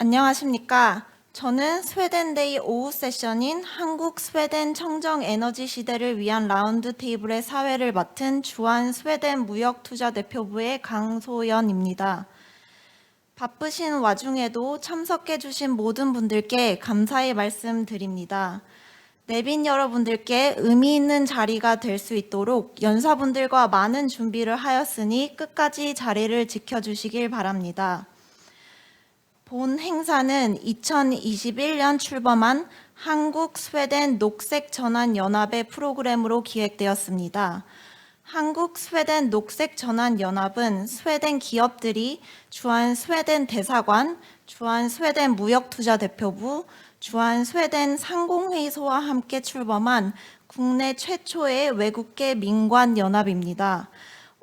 안녕하십니까. 저는 스웨덴데이 오후 세션인 한국 스웨덴 청정 에너지 시대를 위한 라운드 테이블의 사회를 맡은 주한 스웨덴 무역투자대표부의 강소연입니다. 바쁘신 와중에도 참석해 주신 모든 분들께 감사의 말씀 드립니다. 내빈 여러분들께 의미 있는 자리가 될 수 있도록 연사분들과 많은 준비를 하였으니 끝까지 자리를 지켜주시길 바랍니다. 본 행사는 2021년 출범한 한국 스웨덴 녹색 전환 연합의 프로그램으로 기획되었습니다. 한국 스웨덴 녹색 전환 연합은 스웨덴 기업들이 주한 스웨덴 대사관, 주한 스웨덴 무역투자대표부, 주한 스웨덴 상공회의소와 함께 출범한 국내 최초의 외국계 민관 연합입니다.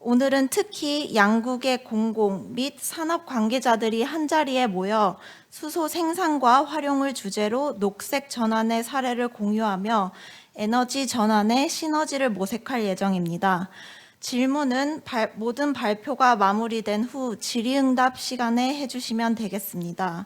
오늘은 특히 양국의 공공 및 산업 관계자들이 한자리에 모여 수소 생산과 활용을 주제로 녹색 전환의 사례를 공유하며 에너지 전환의 시너지를 모색할 예정입니다. 질문은 모든 발표가 마무리된 후 질의응답 시간에 해주시면 되겠습니다.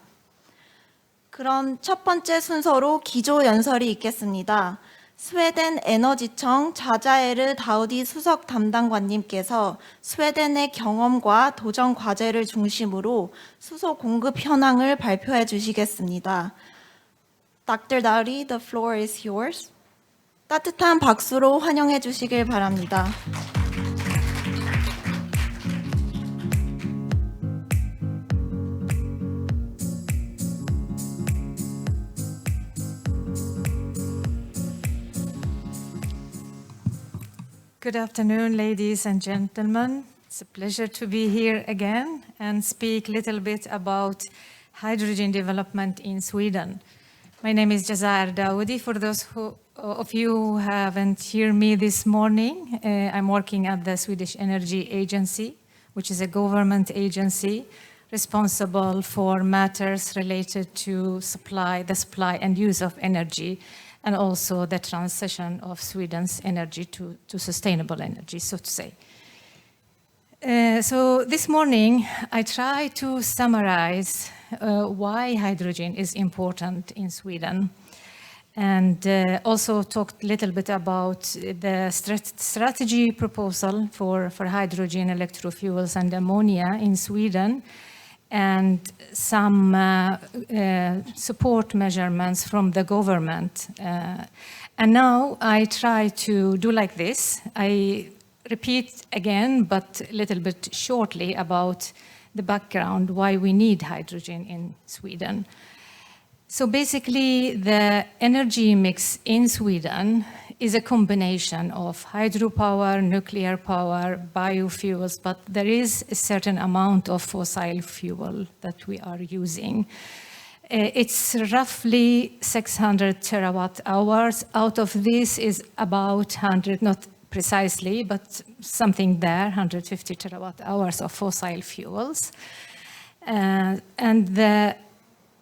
그럼 첫 번째 순서로 기조연설이 있겠습니다. 스웨덴 에너지청 자자에르 다우디 수석 담당관님께서 스웨덴의 경험과 도전 과제를 중심으로 수소 공급 현황을 발표해 주시겠습니다. Dr. Dowdy, the floor is yours. 따뜻한 박수로 환영해 주시길 바랍니다. Good afternoon, ladies and gentlemen. It's a pleasure to be here again and speak a little bit about hydrogen development in Sweden. My name is Jazair Dawoudi. For those of you who haven't heard me this morning, I'm working at the Swedish Energy Agency, which is a government agency responsible for matters related to the supply and use of energy, and also the transition of Sweden's energy to sustainable energy, so to say. So this morning, I try to summarize why hydrogen is important in Sweden, and also talked a little bit about the strategy proposal for hydrogen, electrofuels, and ammonia in Sweden, and some support measurements from the government. And now I try to do like this. I repeat again, but a little bit shortly, about the background, why we need hydrogen in Sweden. So basically, the energy mix in Sweden is a combination of hydropower, nuclear power, biofuels, but there is a certain amount of fossil fuel that we are using. It's roughly 600 terawatt hours. Out of this is about 100, not precisely, but something there, 150 terawatt hours of fossil fuels. And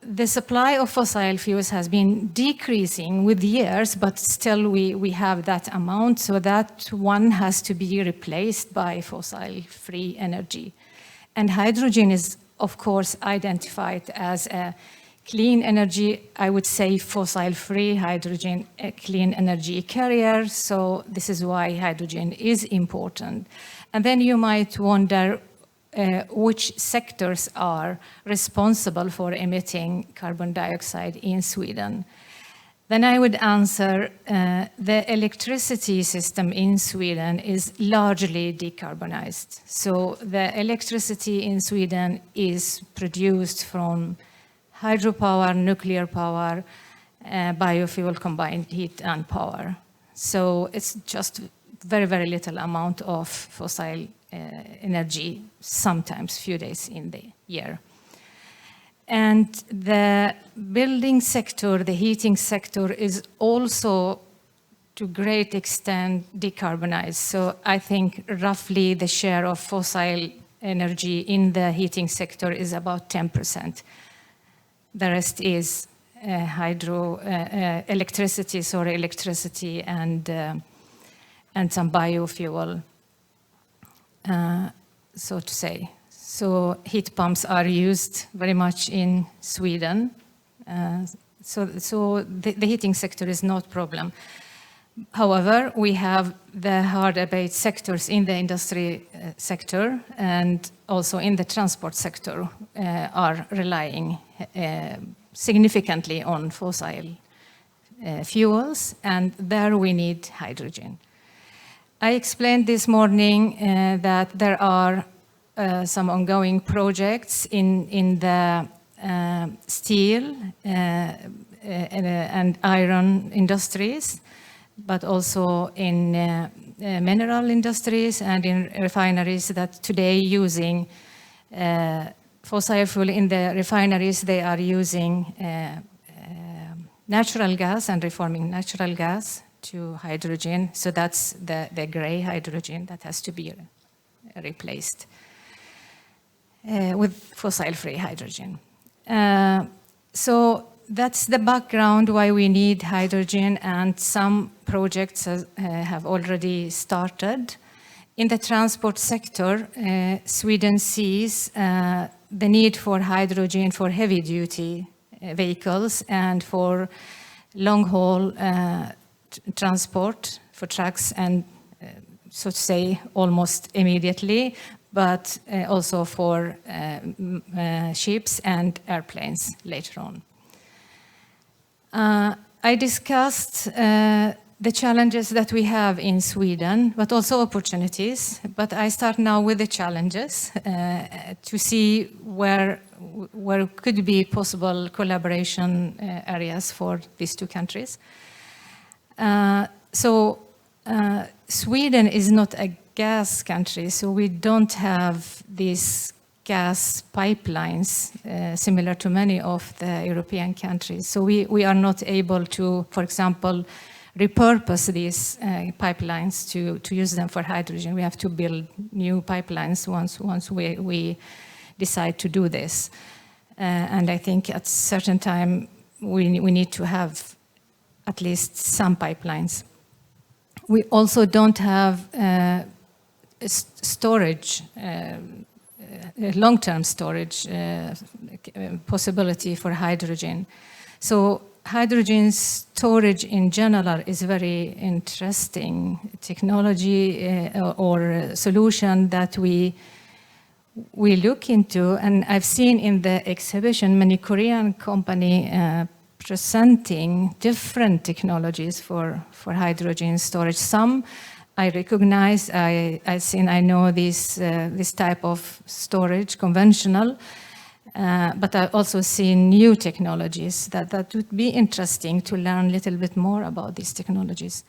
the supply of fossil fuels has been decreasing with years, but still we have that amount, so that one has to be replaced by fossil-free energy. And hydrogen is, of course, identified as a clean energy, I would say fossil-free hydrogen, a clean energy carrier, so this is why hydrogen is important. And then you might wonder, which sectors are responsible for emitting carbon dioxide in Sweden? Then I would answer the electricity system in Sweden is largely decarbonized. So the electricity in Sweden is produced from hydropower, nuclear power, biofuel, combined heat and power. So it's just very, very little amount of fossil energy, sometimes few days in the year. And the building sector, the heating sector, is also to great extent decarbonized. So I think roughly the share of fossil energy in the heating sector is about 10%. The rest is electricity and some biofuel, so to say. So heat pumps are used very much in Sweden. So the heating sector is not a problem. However, we have the hard abate sectors in the industry sector and also in the transport sector are relying significantly on fossil fuels, and there we need hydrogen. I explained this morning that there are some ongoing projects in the steel and iron industries, but also in mineral industries and in refineries that today using fossil fuel in the refineries. They are using natural gas and reforming natural gas to hydrogen. So that's the gray hydrogen that has to be replaced with fossil-free hydrogen. So that's the background why we need hydrogen, and some projects have already started. In the transport sector, Sweden sees the need for hydrogen for heavy-duty vehicles and for long-haul transport for trucks and, so to say, almost immediately, but also for ships and airplanes later on. I discussed the challenges that we have in Sweden, but also opportunities. But I start now with the challenges to see where could be possible collaboration areas for these two countries. Sweden is not a gas country, so we don't have these gas pipelines similar to many of the European countries. So we are not able to, for example, repurpose these pipelines to use them for hydrogen. We have to build new pipelines once we decide to do this. And I think at a certain time we need to have at least some pipelines. We also don't have storage, long-term storage possibility for hydrogen. So hydrogen storage in general is very interesting technology or solution that we look into. And I've seen in the exhibition many Korean companies presenting different technologies for hydrogen storage. Some I recognize, I know this type of storage, conventional, but I also see new technologies that would be interesting to learn a little bit more about these technologies.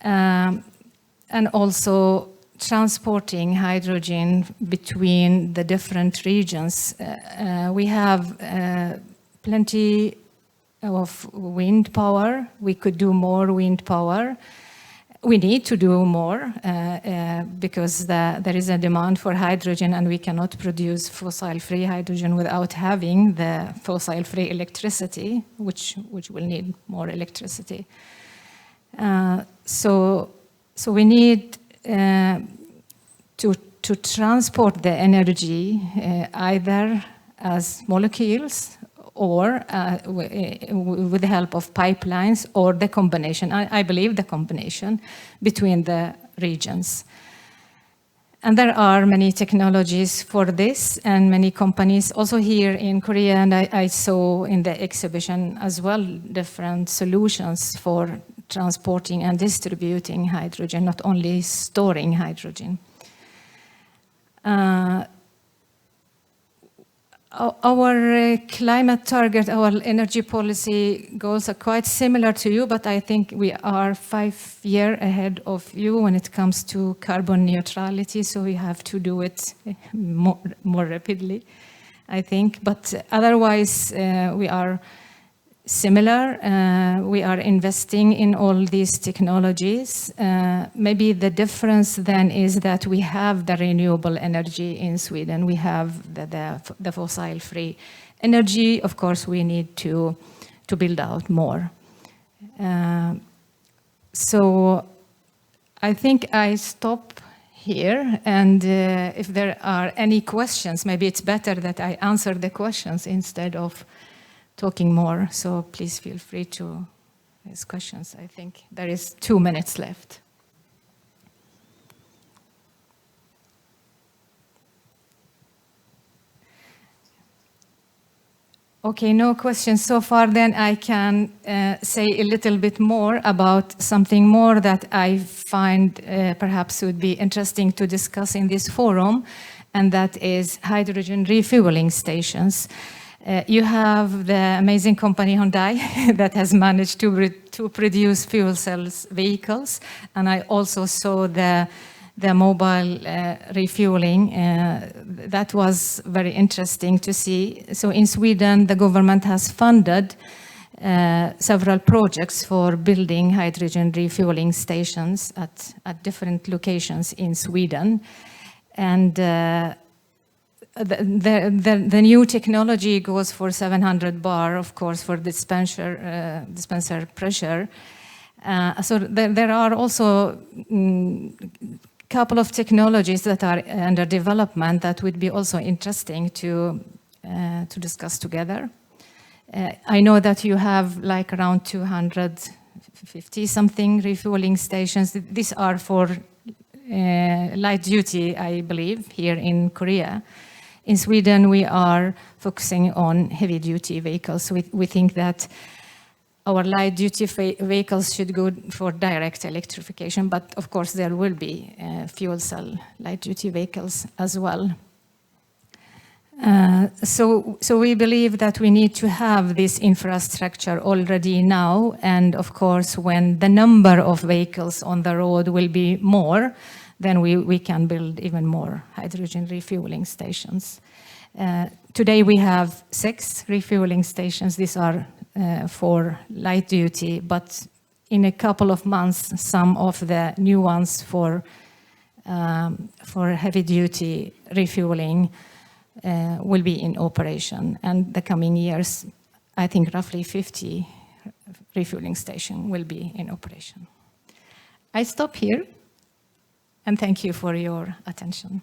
And also transporting hydrogen between the different regions. We have plenty of wind power. We could do more wind power. We need to do more because there is a demand for hydrogen, and we cannot produce fossil-free hydrogen without having the fossil-free electricity, which will need more electricity. So we need to transport the energy either as molecules or with the help of pipelines, or the combination. I believe the combination between the regions. And there are many technologies for this, and many companies also here in Korea, and I saw in the exhibition as well different solutions for transporting and distributing hydrogen, not only storing hydrogen. Our climate target, our energy policy goals are quite similar to you, but I think we are 5 years ahead of you when it comes to carbon neutrality, so we have to do it more rapidly, I think. But otherwise, we are similar. We are investing in all these technologies. Maybe the difference then is that we have the renewable energy in Sweden. We have the fossil-free energy. Of course, we need to build out more. So I think I stop here. And if there are any questions, maybe it's better that I answer the questions instead of talking more. So please feel free to ask questions. I think there is 2 minutes left. Okay, no questions so far. Then I can say a little bit more about something more that I find perhaps would be interesting to discuss in this forum, and that is hydrogen refueling stations. You have the amazing company Hyundai that has managed to produce fuel cells vehicles, and I also saw the mobile refueling. That was very interesting to see. So in Sweden, the government has funded several projects for building hydrogen refueling stations at different locations in Sweden. And the new technology goes for 700 bar, of course, for dispenser pressure. So there are also couple of technologies that are under development that would be also interesting to discuss together. I know that you have like around 250 something refueling stations. These are for light duty, I believe, here in Korea. In Sweden, we are focusing on heavy duty vehicles. We think that our light duty vehicles should go for direct electrification, but of course there will be fuel cell light duty vehicles as well. So we believe that we need to have this infrastructure already now, and of course when the number of vehicles on the road will be more, then we can build even more hydrogen refueling stations. Today we have 6 refueling stations. These are for light duty, but in a couple of months, some of the new ones for heavy duty refueling will be in operation. And the coming years, I think roughly 50 refueling stations will be in operation. I stop here, and thank you for your attention.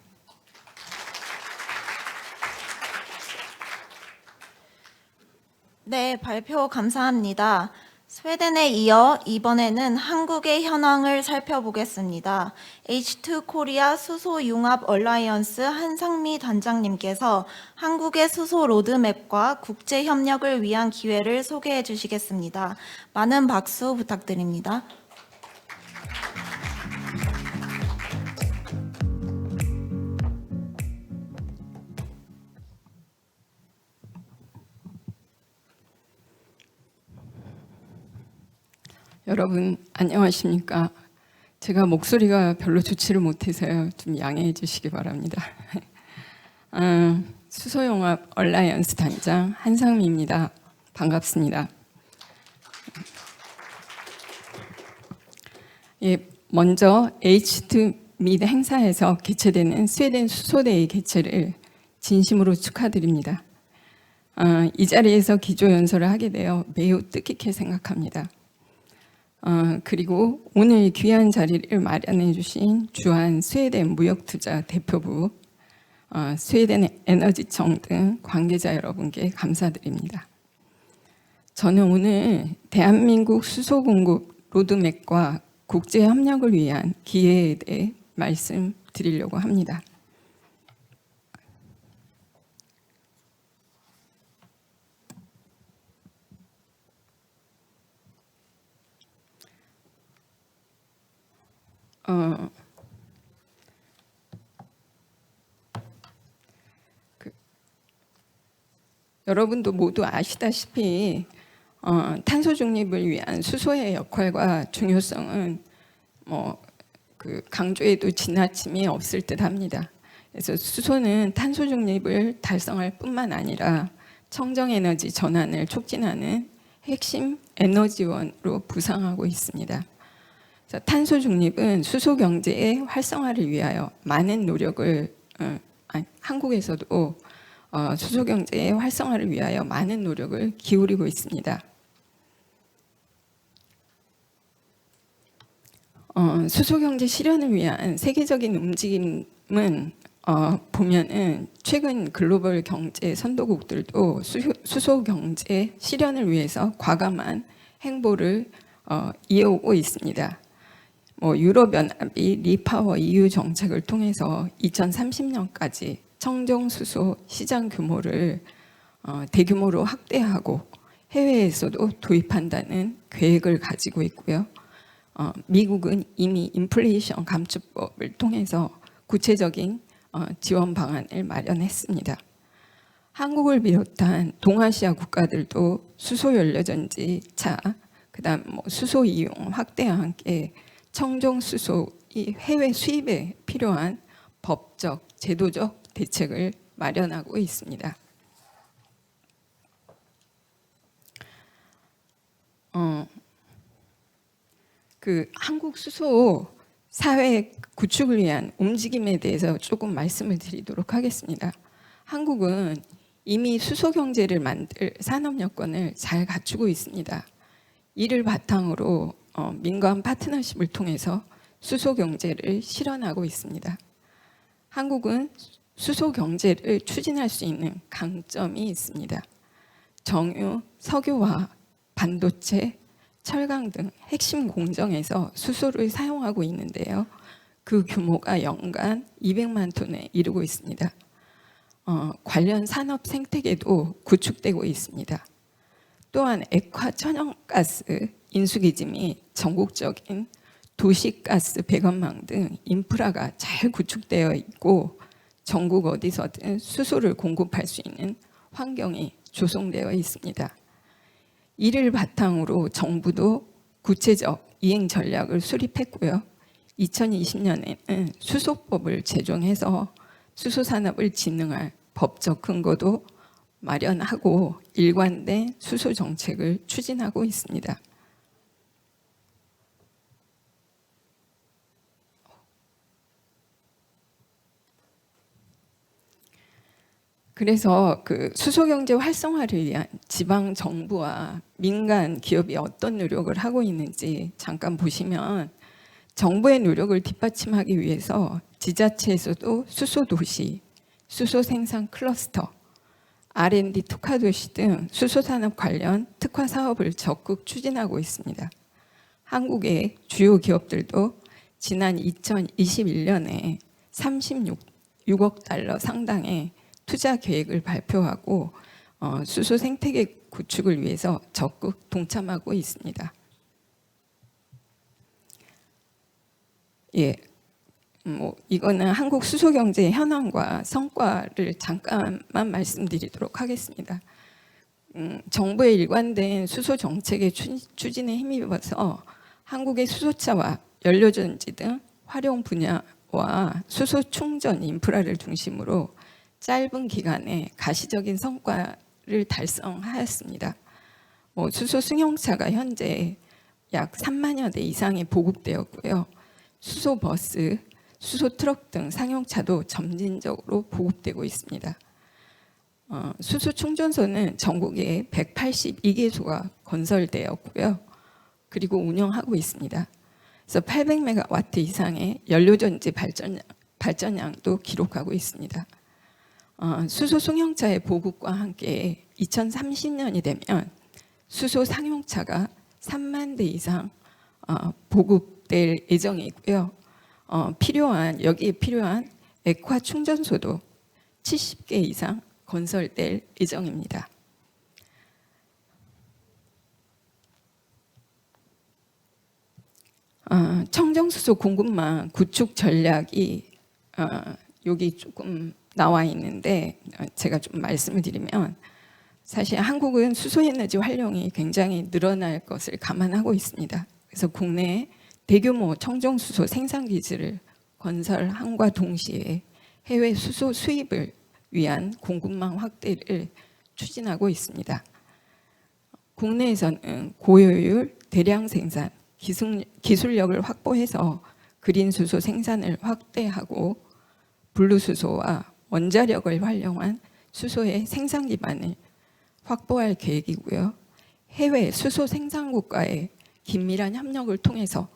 네, 발표 감사합니다. 스웨덴에 이어 이번에는 한국의 현황을 살펴보겠습니다. H2 코리아 수소 융합 얼라이언스 한상미 단장님께서 한국의 수소 로드맵과 국제 협력을 위한 기회를 소개해 주시겠습니다. 많은 박수 부탁드립니다. 여러분 안녕하십니까? 제가 목소리가 별로 좋지를 못해서요. 좀 양해해 주시기 바랍니다. 수소용합 얼라이언스 단장 한상미입니다. 반갑습니다. 예, 먼저 H2 미드 행사에서 개최되는 스웨덴 수소데이 개최를 진심으로 축하드립니다. 이 자리에서 기조연설을 하게 되어 매우 뜻깊게 생각합니다. 그리고 오늘 귀한 자리를 마련해 주신 주한 스웨덴 무역투자 대표부, 스웨덴 에너지청 등 관계자 여러분께 감사드립니다. 저는 오늘 대한민국 수소 공급 로드맵과 국제 협력을 위한 기회에 대해 말씀드리려고 합니다. 여러분도 모두 아시다시피 탄소 중립을 위한 수소의 역할과 중요성은 강조해도 지나침이 없을 듯합니다. 그래서 수소는 탄소 중립을 달성할 뿐만 아니라 청정 에너지 전환을 촉진하는 핵심 에너지원으로 부상하고 있습니다. 탄소 중립은 수소 경제의 활성화를 위하여 많은 노력을 한국에서도 수소 경제의 활성화를 위하여 많은 노력을 기울이고 있습니다. 수소 경제 실현을 위한 세계적인 움직임은 보면은 최근 글로벌 경제 선도국들도 수소 경제 실현을 위해서 과감한 행보를 이어오고 있습니다. 유럽연합이 리파워 EU 정책을 통해서 2030년까지 청정 수소 시장 규모를 대규모로 확대하고 해외에서도 도입한다는 계획을 가지고 있고요. 미국은 이미 인플레이션 감축법을 통해서 구체적인 지원 방안을 마련했습니다. 한국을 비롯한 동아시아 국가들도 수소 연료전지 차, 그다음 수소 이용 확대와 함께 청정 수소의 해외 수입에 필요한 법적, 제도적 대책을 마련하고 있습니다. 한국 수소 사회 구축을 위한 움직임에 대해서 조금 말씀을 드리도록 하겠습니다. 한국은 이미 수소 경제를 만들 산업 여건을 잘 갖추고 있습니다. 이를 바탕으로 민간 파트너십을 통해서 수소 경제를 실현하고 있습니다. 한국은 수소 경제를 추진할 수 있는 강점이 있습니다. 정유, 석유화, 반도체, 철강 등 핵심 공정에서 수소를 사용하고 있는데요. 그 규모가 연간 200만 톤에 이르고 있습니다. 관련 산업 생태계도 구축되고 있습니다. 또한 액화 천연가스 인수기지 및 전국적인 도시가스 배관망 등 인프라가 잘 구축되어 있고 전국 어디서든 수소를 공급할 수 있는 환경이 조성되어 있습니다. 이를 바탕으로 정부도 구체적 이행 전략을 수립했고요. 2020년에는 수소법을 제정해서 수소 산업을 진흥할 법적 근거도 마련하고 일관된 수소 정책을 추진하고 있습니다. 그래서 수소 경제 활성화를 위한 지방 정부와 민간 기업이 어떤 노력을 하고 있는지 잠깐 보시면 정부의 노력을 뒷받침하기 위해서 지자체에서도 수소 도시, 수소 생산 클러스터, R&D 특화 도시 등 수소 산업 관련 특화 사업을 적극 추진하고 있습니다. 한국의 주요 기업들도 지난 2021년에 36억 달러 상당의 투자 계획을 발표하고 수소 생태계 구축을 위해서 적극 동참하고 있습니다. 이거는 한국 수소 경제 현황과 성과를 잠깐만 말씀드리도록 하겠습니다. 정부의 일관된 수소 정책의 추진에 힘입어서 한국의 수소차와 연료전지 등 활용 분야와 수소 충전 인프라를 중심으로 짧은 기간에 가시적인 성과를 달성하였습니다. 수소 승용차가 현재 약 3만여 대 이상이 보급되었고요. 수소 버스, 수소 트럭 등 상용차도 점진적으로 보급되고 있습니다. 수소 충전소는 전국에 182개소가 건설되었고요. 그리고 운영하고 있습니다. 그래서 800메가와트 이상의 연료전지 발전량도 기록하고 있습니다. 수소 승용차의 보급과 함께 2030년이 되면 수소 상용차가 3만 대 이상 보급될 예정이고요. 여기에 필요한 액화 충전소도 70개 이상 건설될 예정입니다. 청정수소 공급망 구축 전략이 여기 조금 나와 있는데 제가 좀 말씀을 드리면 사실 한국은 수소에너지 활용이 굉장히 늘어날 것을 감안하고 있습니다. 그래서 국내에 대규모 청정수소 생산기지를 건설함과 동시에 해외 수소 수입을 위한 공급망 확대를 추진하고 있습니다. 국내에서는 고효율, 대량 생산, 기술력을 확보해서 그린 수소 생산을 확대하고 블루수소와 원자력을 활용한 수소의 생산 기반을 확보할 계획이고요. 해외 수소 생산국과의 긴밀한 협력을 통해서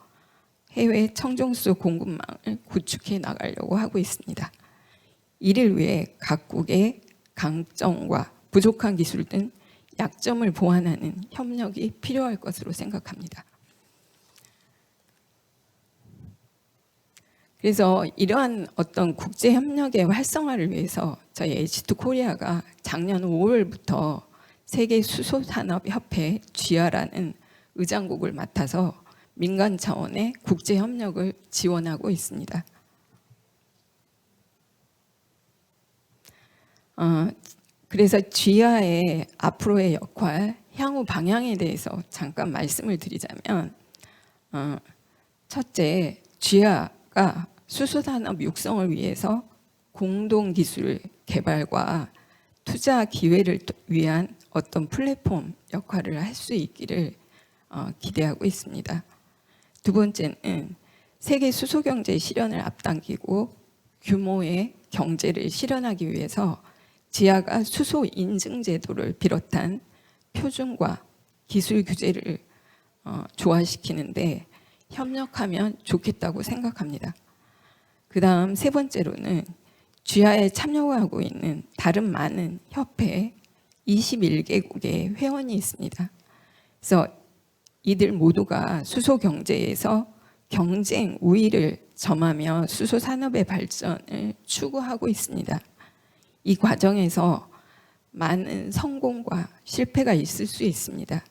해외 청정수소 공급망을 구축해 나가려고 하고 있습니다. 이를 위해 각국의 강점과 부족한 기술 등 약점을 보완하는 협력이 필요할 것으로 생각합니다. 그래서 이러한 어떤 국제 협력의 활성화를 위해서 저희 H2 코리아가 작년 5월부터 세계 수소산업협회 GR라는 의장국을 맡아서 민간 차원의 국제 협력을 지원하고 있습니다. 그래서 GR의 앞으로의 역할, 향후 방향에 대해서 잠깐 말씀을 드리자면, 첫째, GR가 수소산업 육성을 위해서 공동 기술 개발과 투자 기회를 위한 어떤 플랫폼 역할을 할 수 있기를 기대하고 있습니다. 두 번째는 세계 수소 경제 실현을 앞당기고 규모의 경제를 실현하기 위해서 지하가 수소 인증 제도를 비롯한 표준과 기술 규제를 조화시키는데 협력하면 좋겠다고 생각합니다. 그 다음 세 번째로는 GI에 참여하고 있는 다른 많은 협회 21개국의 회원이 있습니다. 그래서 이들 모두가 수소 경제에서 경쟁 우위를 점하며 수소 산업의 발전을 추구하고 있습니다. 이 과정에서 많은 성공과 실패가 있을 수 있습니다.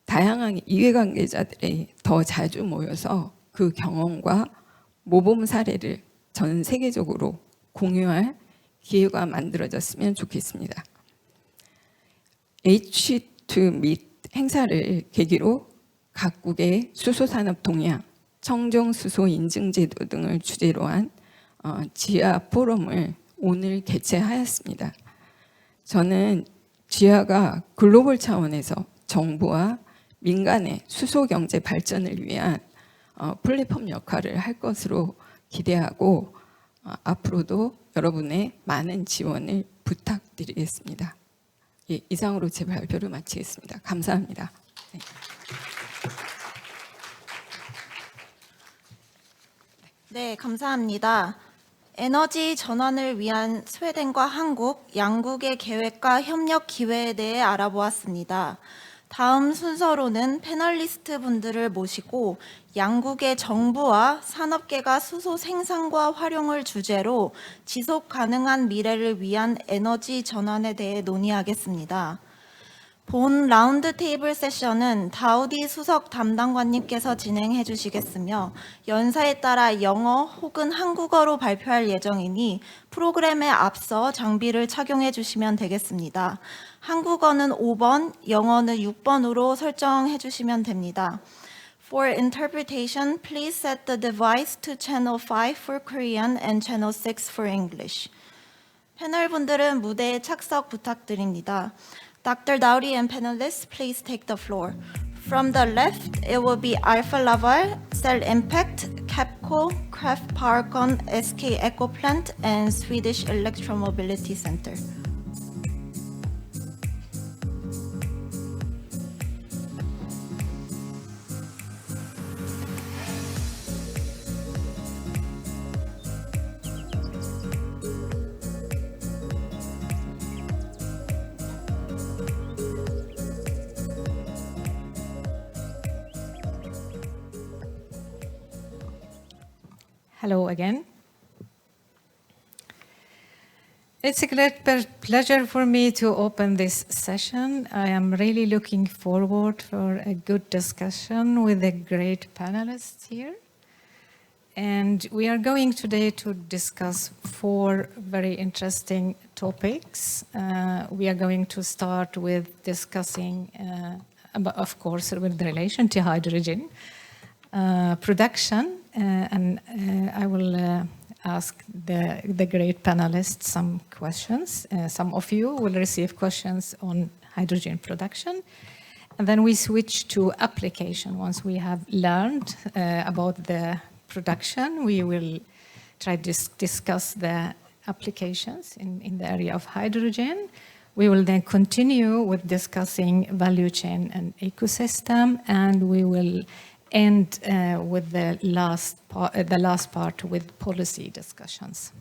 다양한 이해관계자들이 더 자주 모여서 그 경험과 모범 사례를 전 세계적으로 공유할 기회가 만들어졌으면 좋겠습니다. H2 및 행사를 계기로 각국의 수소산업 동향, 청정수소 인증제도 등을 주제로 한 지하 포럼을 오늘 개최하였습니다. 저는 지하가 글로벌 차원에서 정부와 민간의 수소 경제 발전을 위한 플랫폼 역할을 할 것으로 기대하고 앞으로도 여러분의 많은 지원을 부탁드리겠습니다. 예, 이상으로 제 발표를 마치겠습니다. 감사합니다. 네. 네, 감사합니다. 에너지 전환을 위한 스웨덴과 한국 양국의 계획과 협력 기회에 대해 알아보았습니다. 다음 순서로는 패널리스트 분들을 모시고 양국의 정부와 산업계가 수소 생산과 활용을 주제로 지속 가능한 미래를 위한 에너지 전환에 대해 논의하겠습니다. 본 라운드 테이블 세션은 다우디 수석 담당관님께서 진행해 주시겠으며 연사에 따라 영어 혹은 한국어로 발표할 예정이니 프로그램에 앞서 장비를 착용해 주시면 되겠습니다. 한국어는 5번, 영어는 6번으로 설정해 주시면 됩니다. For interpretation, please set the device to channel 5 for Korean and channel 6 for English. 패널 분들은 무대에 착석 부탁드립니다. Dr. Dowdy and panelists, please take the floor. From the left, it will be Alfa Laval, Cell Impact, Capco, Kraft Powercon, SK Ecoplant, and Swedish Electromobility Center. Hello again. It's a great pleasure for me to open this session. I am really looking forward for a good discussion with the great panelists here. And we are going today to discuss 4 very interesting topics. We are going to start with discussing, of course, with relation to hydrogen production. And I will ask the great panelists some questions. Some of you will receive questions on hydrogen production. And then we switch to application. Once we have learned about the production, we will try to discuss the applications in the area of hydrogen. We will then continue with discussing value chain and ecosystem, and we will end with the last part with policy discussions.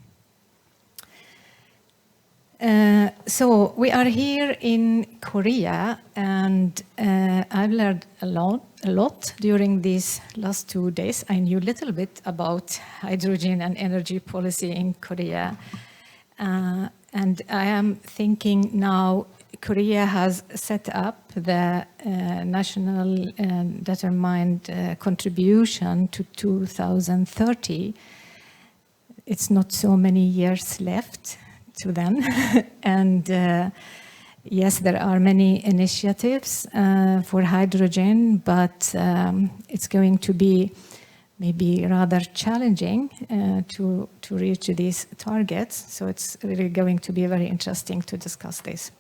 So we are here in Korea, and I've learned a lot during these last 2 days. I knew a little bit about hydrogen and energy policy in Korea. And I am thinking now Korea has set up the national determined contribution to 2030. It's not so many years left to then. And yes, there are many initiatives for hydrogen, but it's going to be maybe rather challenging to reach these targets. So it's really going to be very interesting to discuss this.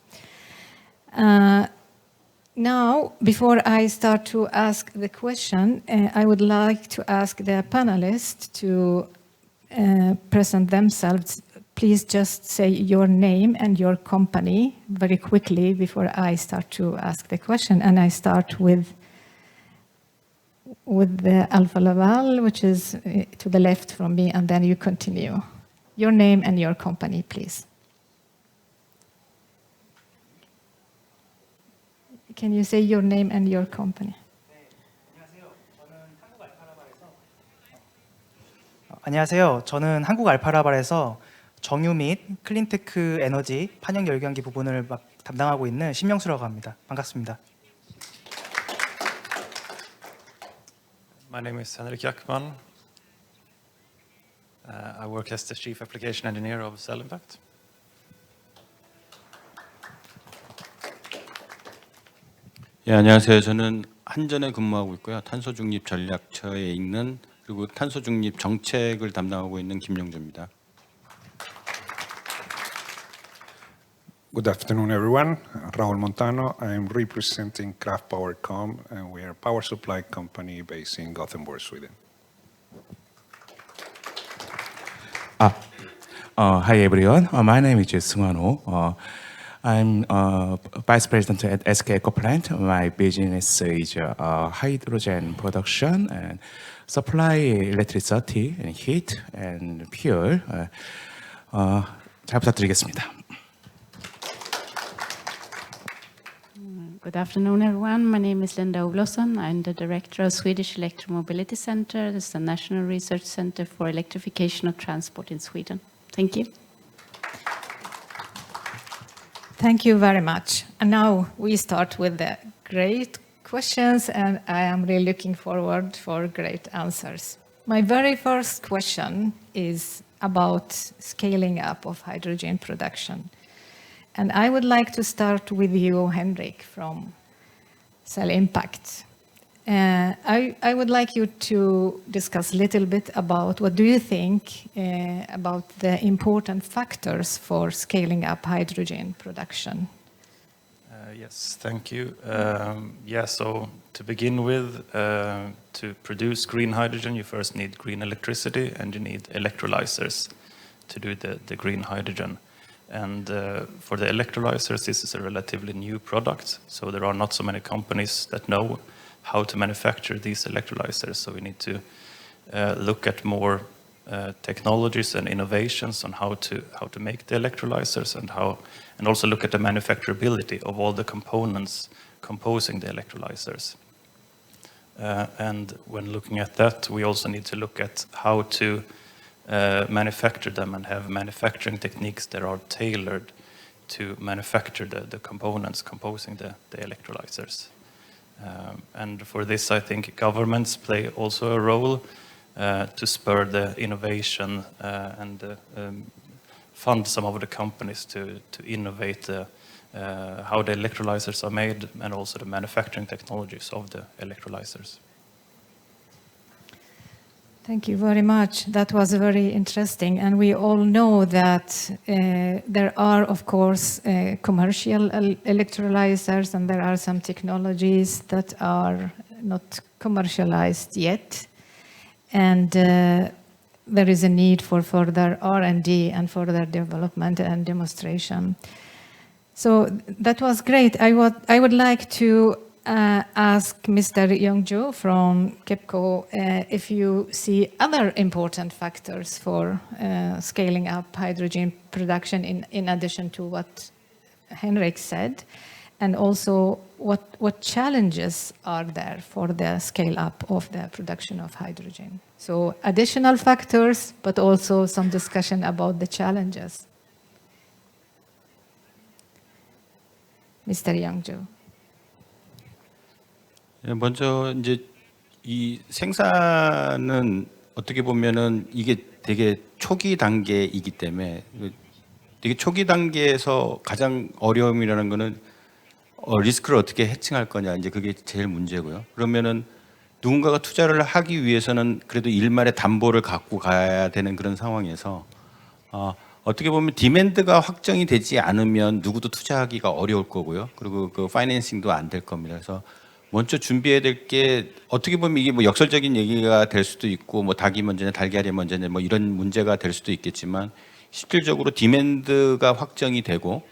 Now, before I start to ask the question, I would like to ask the panelists to present themselves. Please just say your name and your company very quickly before I start to ask the question. And I start with the Alfa Laval, which is to the left from me, and then you continue. Your name and your company, please. Can you say your name and your company? 안녕하세요. 저는 한국 알파라발에서 정유 및 클린테크 에너지 판형 열경기 부분을 담당하고 있는 신명수라고 합니다. 반갑습니다. My name is Henrik Jackman. I work as the Chief Application Engineer of Cell Impact. 예, 안녕하세요. 저는 한전에 근무하고 있고요. 탄소 중립 전략처에 있는 그리고 탄소 중립 정책을 담당하고 있는 김영주입니다. Good afternoon, everyone. Raul Montano. I am representing Kraft PowerCom, and we are a power supply company based in Gothenburg, Sweden. Hi, everyone. My name is Sungano. I'm Vice President at SK EcoPlant. My business is hydrogen production and supply electricity and heat and fuel. 잘 부탁드리겠습니다. Good afternoon, everyone. My name is Linda Olofsson. I'm the director of Swedish Electromobility Center. This is the National Research Center for Electrification of Transport in Sweden. Thank you. Thank you very much. And now we start with the great questions, and I am really looking forward for great answers. My very first question is about scaling up of hydrogen production. And I would like to start with you, Henrik, from Cell Impact. I would like you to discuss a little bit about what do you think about the important factors for scaling up hydrogen production? Yes, thank you. So to begin with, to produce green hydrogen, you first need green electricity and you need electrolyzers to do the green hydrogen. And for the electrolyzers, this is a relatively new product, so there are not so many companies that know how to manufacture these electrolyzers. So we need to look at more technologies and innovations on how to make the electrolyzers and also look at the manufacturability of all the components composing the electrolyzers. And when looking at that, we also need to look at how to manufacture them and have manufacturing techniques that are tailored to manufacture the components composing the electrolyzers. And for this, I think governments play also a role to spur the innovation and fund some of the companies to innovate how the electrolyzers are made and also the manufacturing technologies of the electrolyzers. Thank you very much. That was very interesting. And we all know that there are, of course, commercial electrolyzers, and there are some technologies that are not commercialized yet. And there is a need for further R&D and further development and demonstration. So that was great. I would like to ask Mr. Youngju from KEPCO if you see other important factors for scaling up hydrogen production in addition to what Henrik said, and also what challenges are there for the scale up of the production of hydrogen. So additional factors, but also some discussion about the challenges. Mr. Youngju. 먼저 이제 이 생산은 어떻게 보면은 이게 되게 초기 단계이기 때문에 되게 초기 단계에서 가장 어려움이라는 거는 리스크를 어떻게 해칭할 거냐, 이제 그게 제일 문제고요. 그러면은 누군가가 투자를 하기 위해서는 그래도 일말의 담보를 갖고 가야 되는 그런 상황에서 어떻게 보면 디맨드가 확정이 되지 않으면 누구도 투자하기가 어려울 거고요. 그리고 그 파이낸싱도 안 될 겁니다. 그래서 먼저 준비해야 될 게 어떻게 보면 이게 뭐 역설적인 얘기가 될 수도 있고 뭐 닭이 먼저냐 달걀이 먼저냐 뭐 이런 문제가 될 수도 있겠지만 실질적으로 디맨드가 확정이 되고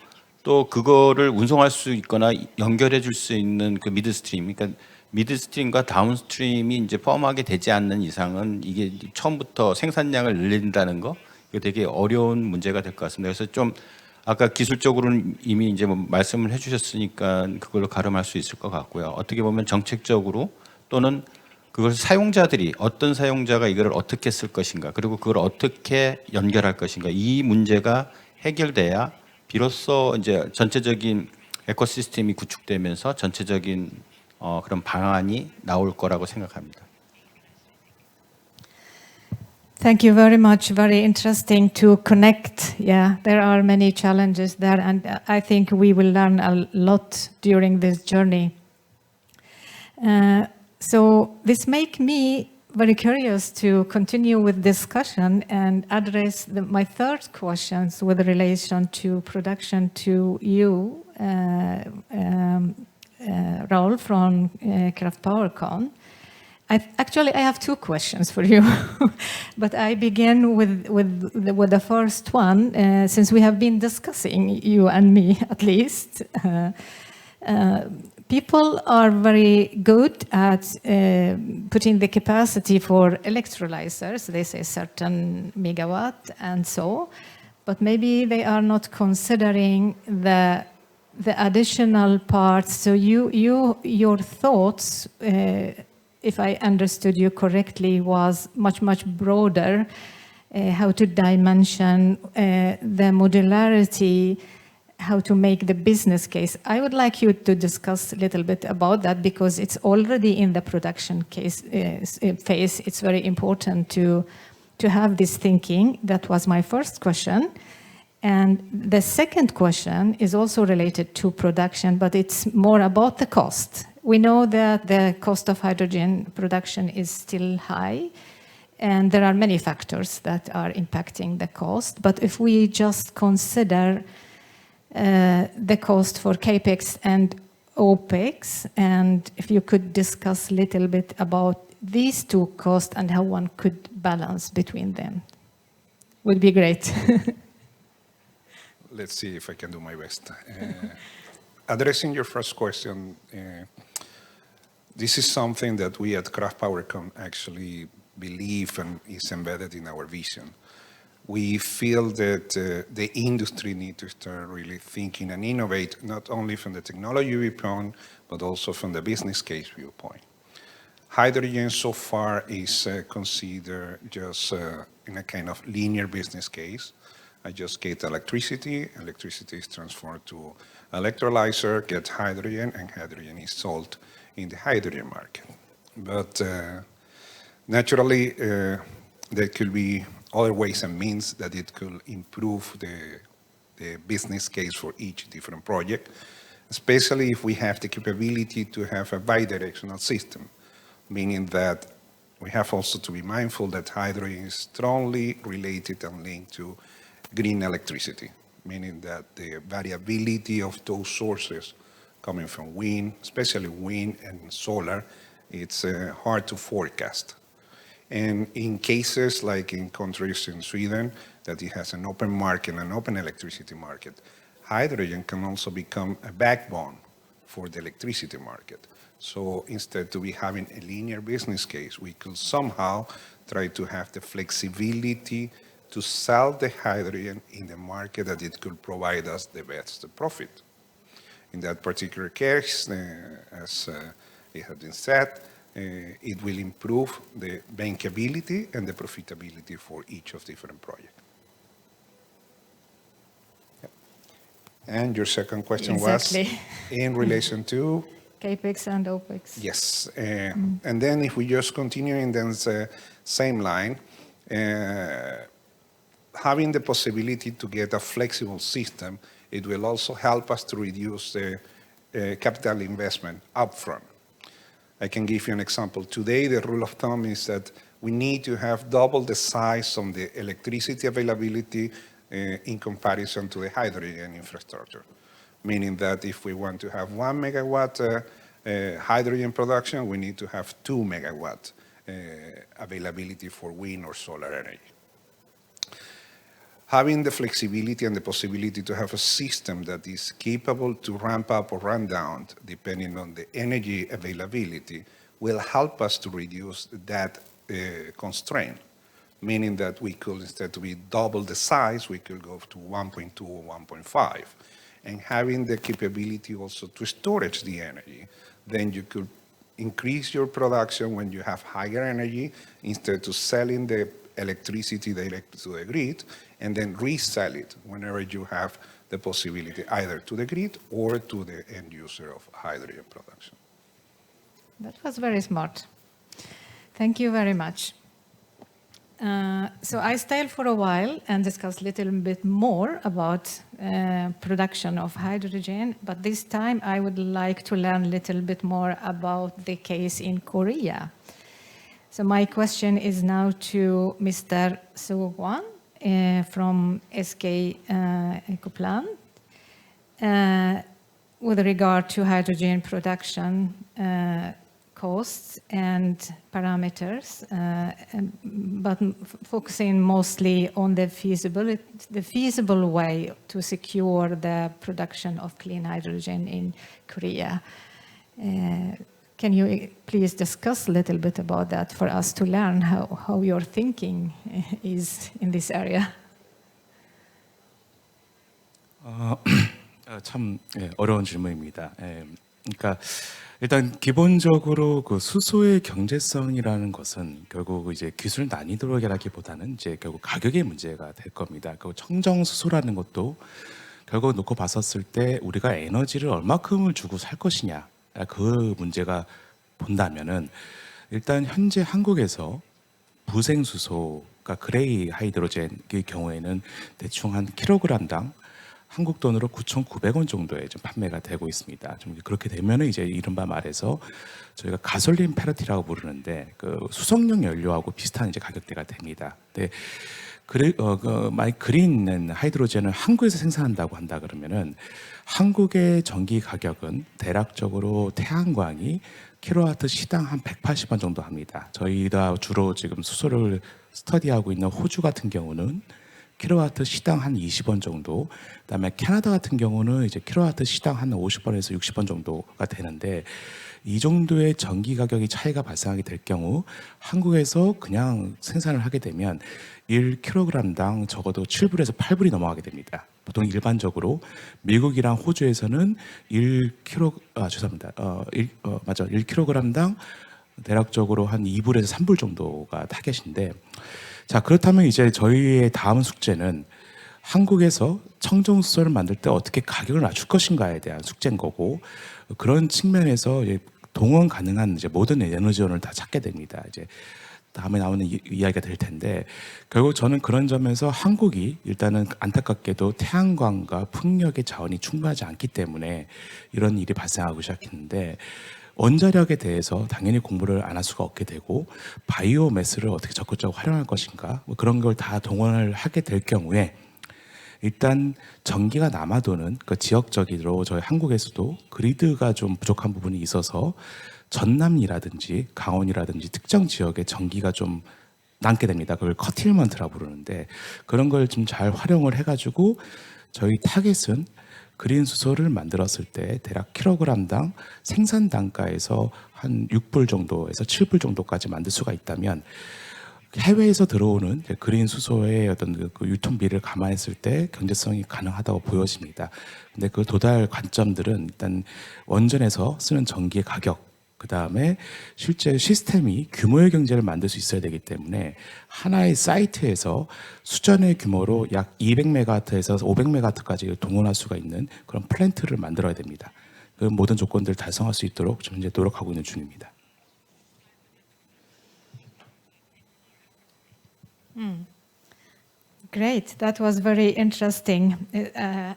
또 그거를 운송할 수 있거나 연결해 줄 수 있는 그 미드스트림, 그러니까 미드스트림과 다운스트림이 이제 포함하게 되지 않는 이상은 이게 처음부터 생산량을 늘린다는 거 이거 되게 어려운 문제가 될 것 같습니다. 그래서 좀 아까 기술적으로는 이미 이제 뭐 말씀을 해주셨으니까 그걸로 가름할 수 있을 것 같고요. 어떻게 보면 정책적으로 또는 그걸 사용자들이 어떤 사용자가 이걸 어떻게 쓸 것인가, 그리고 그걸 어떻게 연결할 것인가, 이 문제가 해결돼야 비로소 이제 전체적인 에코시스템이 구축되면서 전체적인 그런 방안이 나올 거라고 생각합니다. Thank you very much. Very interesting to connect. Yeah, there are many challenges there, and I think we will learn a lot during this journey. So this makes me very curious to continue with discussion and address my third questions with relation to production to you, Raul from Kraft PowerCon. Actually, I have two questions for you, but I begin with the first one, since we have been discussing, you and me at least. People are very good at putting the capacity for electrolyzers. They say certain megawatt and so, but maybe they are not considering the additional parts. So your thoughts, if I understood you correctly, was much broader, how to dimension the modularity, how to make the business case. I would like you to discuss a little bit about that because it's already in the production phase. It's very important to have this thinking. That was my first question. And the second question is also related to production, but it's more about the cost. We know that the cost of hydrogen production is still high, and there are many factors that are impacting the cost. But if we just consider the cost for CAPEX and OPEX, and if you could discuss a little bit about these two costs and how one could balance between them, would be great. Let's see if I can do my best. Addressing your first question, this is something that we at Kraft PowerCon actually believe and is embedded in our vision. We feel that the industry needs to start really thinking and innovate, not only from the technology viewpoint, but also from the business case viewpoint. Hydrogen so far is considered just in a kind of linear business case. I just get electricity is transferred to electrolyzer, get hydrogen, and hydrogen is sold in the hydrogen market. But naturally, there could be other ways and means that it could improve the business case for each different project, especially if we have the capability to have a bidirectional system, meaning that we have also to be mindful that hydrogen is strongly related and linked to green electricity, meaning that the variability of those sources coming from wind, especially wind and solar, it's hard to forecast. And in cases like in countries in Sweden, that it has an open market, an open electricity market, hydrogen can also become a backbone for the electricity market. So instead to be having a linear business case, we could somehow try to have the flexibility to sell the hydrogen in the market that it could provide us the best profit. In that particular case, as it has been said, it will improve the bankability and the profitability for each of different projects. Yep. And your second question Exactly. was in relation to? CAPEX and OPEX. Yes. And then if we just continue in the same line, having the possibility to get a flexible system, it will also help us to reduce the capital investment upfront. I can give you an example. Today, the rule of thumb is that we need to have double the size of the electricity availability in comparison to the hydrogen infrastructure. Meaning that if we want to have 1 megawatt hydrogen production, we need to have 2 megawatt availability for wind or solar energy. Having the flexibility and the possibility to have a system that is capable to ramp up or ramp down depending on the energy availability will help us to reduce that constraint, meaning that we could, instead to be double the size, we could go to 1.2 or 1.5. And having the capability also to storage the energy, then you could increase your production when you have higher energy instead of selling the electricity direct to the grid, and then resell it whenever you have the possibility either to the grid or to the end user of hydrogen production. That was very smart. Thank you very much. So I stayed for a while and discussed a little bit more about production of hydrogen, but this time I would like to learn a little bit more about the case in Korea. So my question is now to Mr. Soo-kwon from SK Ecoplan with regard to hydrogen production costs and parameters, but focusing mostly on the feasible way to secure the production of clean hydrogen in Korea. Can you please discuss a little bit about that for us to learn how your thinking is in this area? 참 어려운 질문입니다. 그러니까 일단 기본적으로 그 수소의 경제성이라는 것은 결국 이제 기술 난이도라기보다는 이제 결국 가격의 문제가 될 겁니다. 그 청정 수소라는 것도 결국 놓고 봤었을 때 우리가 에너지를 얼마큼을 주고 살 것이냐 그 문제가 본다면은 일단 현재 한국에서 부생 수소가 그레이 하이드로젠의 경우에는 대충 한 킬로그램당 한국 돈으로 9,900원 정도에 좀 판매가 되고 있습니다. 좀 그렇게 되면은 이제 이른바 말해서 저희가 가솔린 패러티라고 부르는데 그 수성용 연료하고 비슷한 이제 가격대가 됩니다. 근데 만약 그린 하이드로젠을 한국에서 생산한다고 한다 그러면은 한국의 전기 가격은 대략적으로 태양광이 킬로와트 시당 한 180원 정도 합니다. 저희가 주로 지금 수소를 스터디하고 있는 호주 같은 경우는 킬로와트 시당 한 20원 정도, 그다음에 캐나다 같은 경우는 이제 킬로와트 시당 한 50원에서 60원 정도가 되는데 이 정도의 전기 가격이 차이가 발생하게 될 경우 한국에서 그냥 생산을 하게 되면 1kg당 적어도 7불에서 8불이 넘어가게 됩니다. 보통 일반적으로 미국이랑 호주에서는 1kg당 대략적으로 한 2불에서 3불 정도가 타겟인데, 자 그렇다면 이제 저희의 다음 숙제는 한국에서 청정수소를 만들 때 어떻게 가격을 낮출 것인가에 대한 숙제인 거고, 그런 측면에서 이제 동원 가능한 이제 모든 에너지원을 다 찾게 됩니다. 이제 다음에 나오는 이야기가 될 텐데, 결국 저는 그런 점에서 한국이 일단은 안타깝게도 태양광과 풍력의 자원이 충분하지 않기 때문에 이런 일이 발생하고 시작했는데, 원자력에 대해서 당연히 공부를 안 할 수가 없게 되고 바이오매스를 어떻게 적극적으로 활용할 것인가, 뭐 그런 걸 다 동원을 하게 될 경우에 일단 전기가 남아도는 그 지역적으로 저희 한국에서도 그리드가 좀 부족한 부분이 있어서 전남이라든지 강원이라든지 특정 지역에 전기가 좀 남게 됩니다. 그걸 커틸먼트라고 부르는데, 그런 걸 좀 잘 활용을 해가지고 저희 타겟은 그린 수소를 만들었을 때 대략 킬로그램당 생산 단가에서 한 6불 정도에서 7불 정도까지 만들 수가 있다면 해외에서 들어오는 그린 수소의 어떤 그 유통비를 감안했을 때 경제성이 가능하다고 보여집니다. 근데 그 도달 관점들은 일단 원전에서 쓰는 전기의 가격, 그 다음에 실제 시스템이 규모의 경제를 만들 수 있어야 되기 때문에 하나의 사이트에서 수전의 규모로 약 200메가와트에서 500메가와트까지 동원할 수가 있는 그런 플랜트를 만들어야 됩니다. 그 모든 조건들을 달성할 수 있도록 지금 현재 노력하고 있는 중입니다. Great, that was very interesting.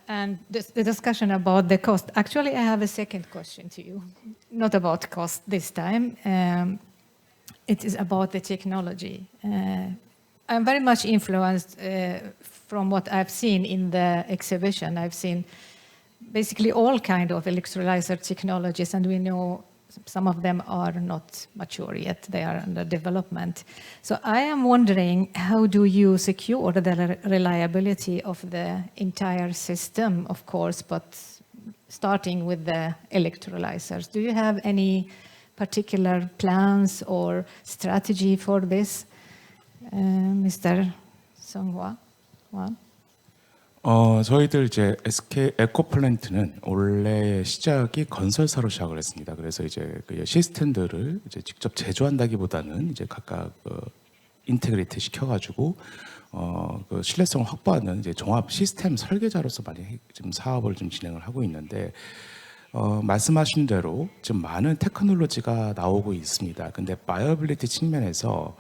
And the discussion about the cost. Actually, I have a second question to you. Not about cost this time. It is about the technology. I'm very much influenced from what I've seen in the exhibition. I've seen basically all kind of electrolyzer technologies, and we know some of them are not mature yet. They are under development. So I am wondering, how do you secure the reliability of the entire system, of course, but starting with the electrolyzers? Do you have any particular plans or strategy for this, Mr. Songhwa? 저희들 이제 SK 에코플랜트는 원래 시작이 건설사로 시작을 했습니다. 그래서 이제 그 시스템들을 이제 직접 제조한다기보다는 이제 각각 인테그레이트 시켜가지고 그 신뢰성을 확보하는 이제 종합 시스템 설계자로서 많이 지금 사업을 좀 진행을 하고 있는데 말씀하신 대로 지금 많은 테크놀로지가 나오고 있습니다. 근데 바이어빌리티 측면에서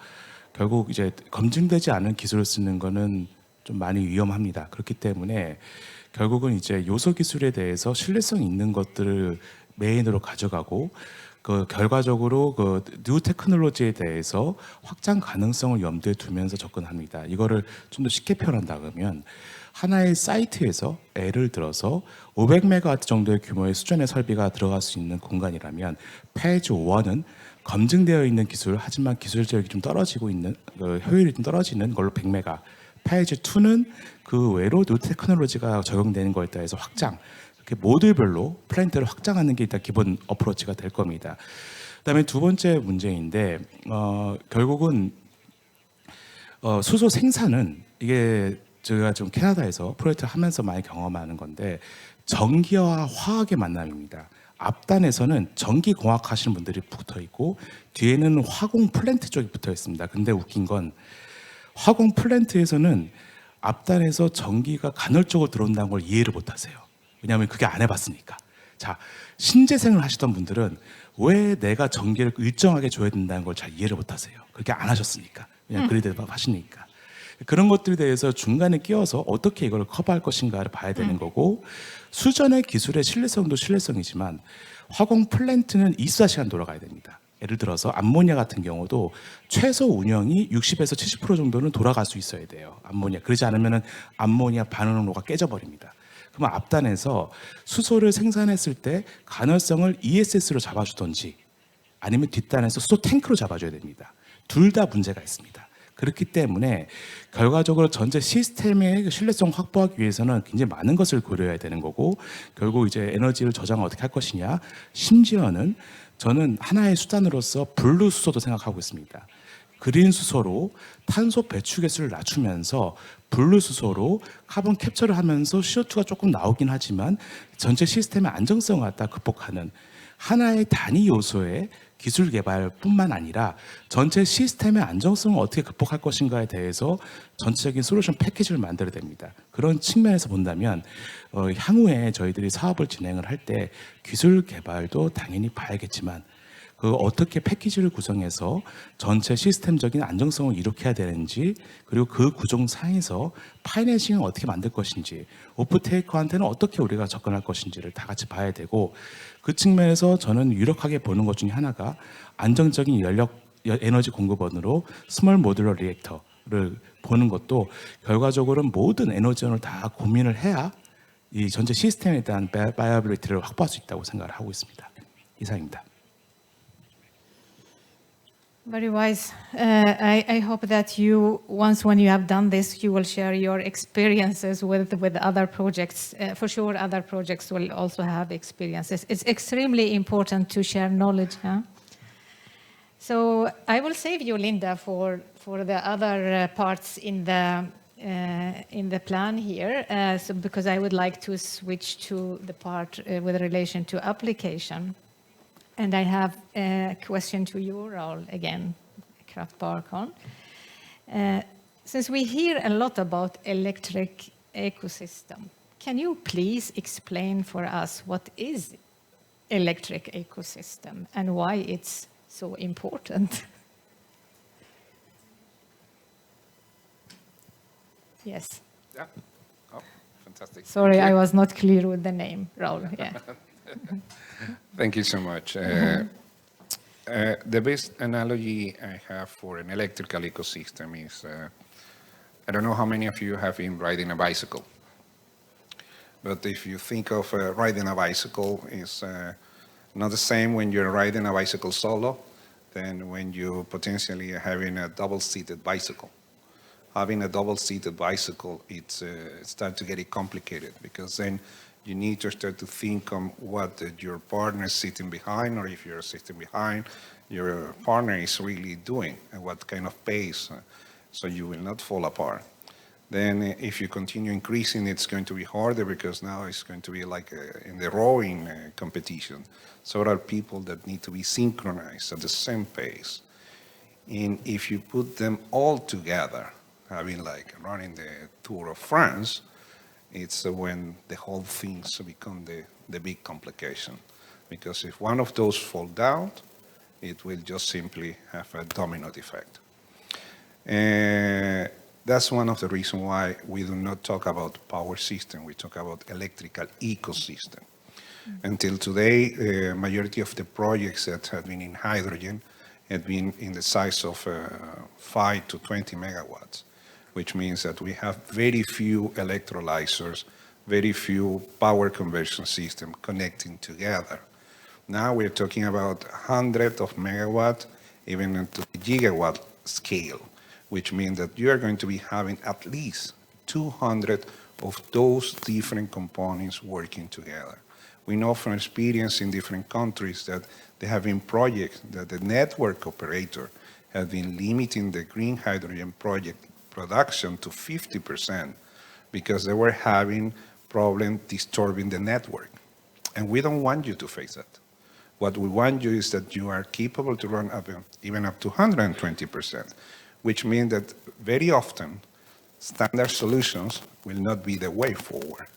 결국 이제 검증되지 않은 기술을 쓰는 거는 좀 많이 위험합니다. 그렇기 때문에 결국은 이제 요소 기술에 대해서 신뢰성 있는 것들을 메인으로 가져가고 그 결과적으로 그 뉴 테크놀로지에 대해서 확장 가능성을 염두에 두면서 접근합니다. 이거를 좀 더 쉽게 표현한다 그러면 하나의 사이트에서 예를 들어서 500메가와트 정도의 규모의 수준의 설비가 들어갈 수 있는 공간이라면 페이지 1은 검증되어 있는 기술, 하지만 기술력이 좀 떨어지고 있는 효율이 좀 떨어지는 걸로 100메가. 페이지 2는 그 외로 뉴 테크놀로지가 적용되는 거에 따라서 확장, 이렇게 모듈별로 플랜트를 확장하는 게 일단 기본 어프로치가 될 겁니다. 그다음에 두 번째 문제인데 결국은 수소 생산은 이게 제가 좀 캐나다에서 프로젝트 하면서 많이 경험하는 건데 전기와 화학의 만남입니다. 앞단에서는 전기공학 하시는 분들이 붙어 있고 뒤에는 화공 플랜트 쪽이 붙어 있습니다. 근데 웃긴 건 화공 플랜트에서는 앞단에서 전기가 간헐적으로 들어온다는 걸 이해를 못 하세요. 왜냐하면 그게 안 해봤으니까. 자, 신재생을 하시던 분들은 왜 내가 전기를 일정하게 줘야 된다는 걸 잘 이해를 못 하세요. 그렇게 안 하셨으니까. 그냥 그리드 하시니까. 그런 것들에 대해서 중간에 끼어서 어떻게 이걸 커버할 것인가를 봐야 되는 거고 수전의 기술의 신뢰성도 신뢰성이지만 화공 플랜트는 24시간 돌아가야 됩니다. 예를 들어서 암모니아 같은 경우도 최소 운영이 60에서 70% 정도는 돌아갈 수 있어야 돼요. 암모니아. 그러지 않으면 암모니아 반응로가 깨져버립니다. 그러면 앞단에서 수소를 생산했을 때 간헐성을 ESS로 잡아주던지 아니면 뒷단에서 수소 탱크로 잡아줘야 됩니다. 둘 다 문제가 있습니다. 그렇기 때문에 결과적으로 전체 시스템의 신뢰성 확보하기 위해서는 굉장히 많은 것을 고려해야 되는 거고 결국 이제 에너지를 저장을 어떻게 할 것이냐 심지어는 저는 하나의 수단으로서 블루 수소도 생각하고 있습니다. 그린 수소로 탄소 배출 개수를 낮추면서 블루 수소로 카본 캡처를 하면서 CO2가 조금 나오긴 하지만 전체 시스템의 안정성을 갖다 극복하는 하나의 단위 요소의 기술 개발뿐만 아니라 전체 시스템의 안정성을 어떻게 극복할 것인가에 대해서 전체적인 솔루션 패키지를 만들어야 됩니다. 그런 측면에서 본다면 향후에 저희들이 사업을 진행을 할 때 기술 개발도 당연히 봐야겠지만 그 어떻게 패키지를 구성해서 전체 시스템적인 안정성을 이룩해야 되는지 그리고 그 구조상에서 파이낸싱을 어떻게 만들 것인지 오프테이커한테는 어떻게 우리가 접근할 것인지를 다 같이 봐야 되고 그 측면에서 저는 유력하게 보는 것 중에 하나가 안정적인 에너지 공급원으로 스몰 모듈러 리액터를 보는 것도 결과적으로는 모든 에너지원을 다 고민을 해야 이 전체 시스템에 대한 바이어빌리티를 확보할 수 있다고 생각을 하고 있습니다. 이상입니다. Very wise. I hope that you, once when you have done this, you will share your experiences with other projects. For sure, other projects will also have experiences. It's extremely important to share knowledge. Huh? So I will save you, Linda, for the other parts in the plan here. So because I would like to switch to the part with relation to application. And I have a question to you, Raul, again, Kraft Powercon. Since we hear a lot about electric ecosystem, can you please explain for us what is electric ecosystem and why it's so important? Yes. Yeah. Oh, fantastic. Sorry, Thank I you. was not clear with the name, Raul. Yeah. Thank you so much. The best analogy I have for an electrical ecosystem is, I don't know how many of you have been riding a bicycle, but if you think of riding a bicycle, it's not the same when you're riding a bicycle solo than when you potentially are having a double-seated bicycle. Having a double-seated bicycle, it starts to get it complicated because then you need to start to think on what your partner is sitting behind, or if you're sitting behind, your partner is really doing and what kind of pace, so you will not fall apart. Then if you continue increasing, it's going to be harder because now it's going to be like in the rowing competition. Several people that need to be synchronized at the same pace. And if you put them all together, having like running the Tour of France, it's when the whole things become the big complication. Because if one of those fall down, it will just simply have a domino effect. That's one of the reasons why we do not talk about power system, we talk about electrical ecosystem. Until today, the majority of the projects that have been in hydrogen have been in the size of 5 to 20 megawatts, which means that we have very few electrolyzers, very few power conversion systems connecting together. Now we're talking about hundreds of megawatts, even into the gigawatt scale, which means that you are going to be having at least 200 of those different components working together. We know from experience in different countries that there have been projects that the network operator have been limiting the green hydrogen project production to 50% because they were having problems disturbing the network. And we don't want you to face that. What we want you is that you are capable to run up, even up to 120%, which means that very often standard solutions will not be the way forward.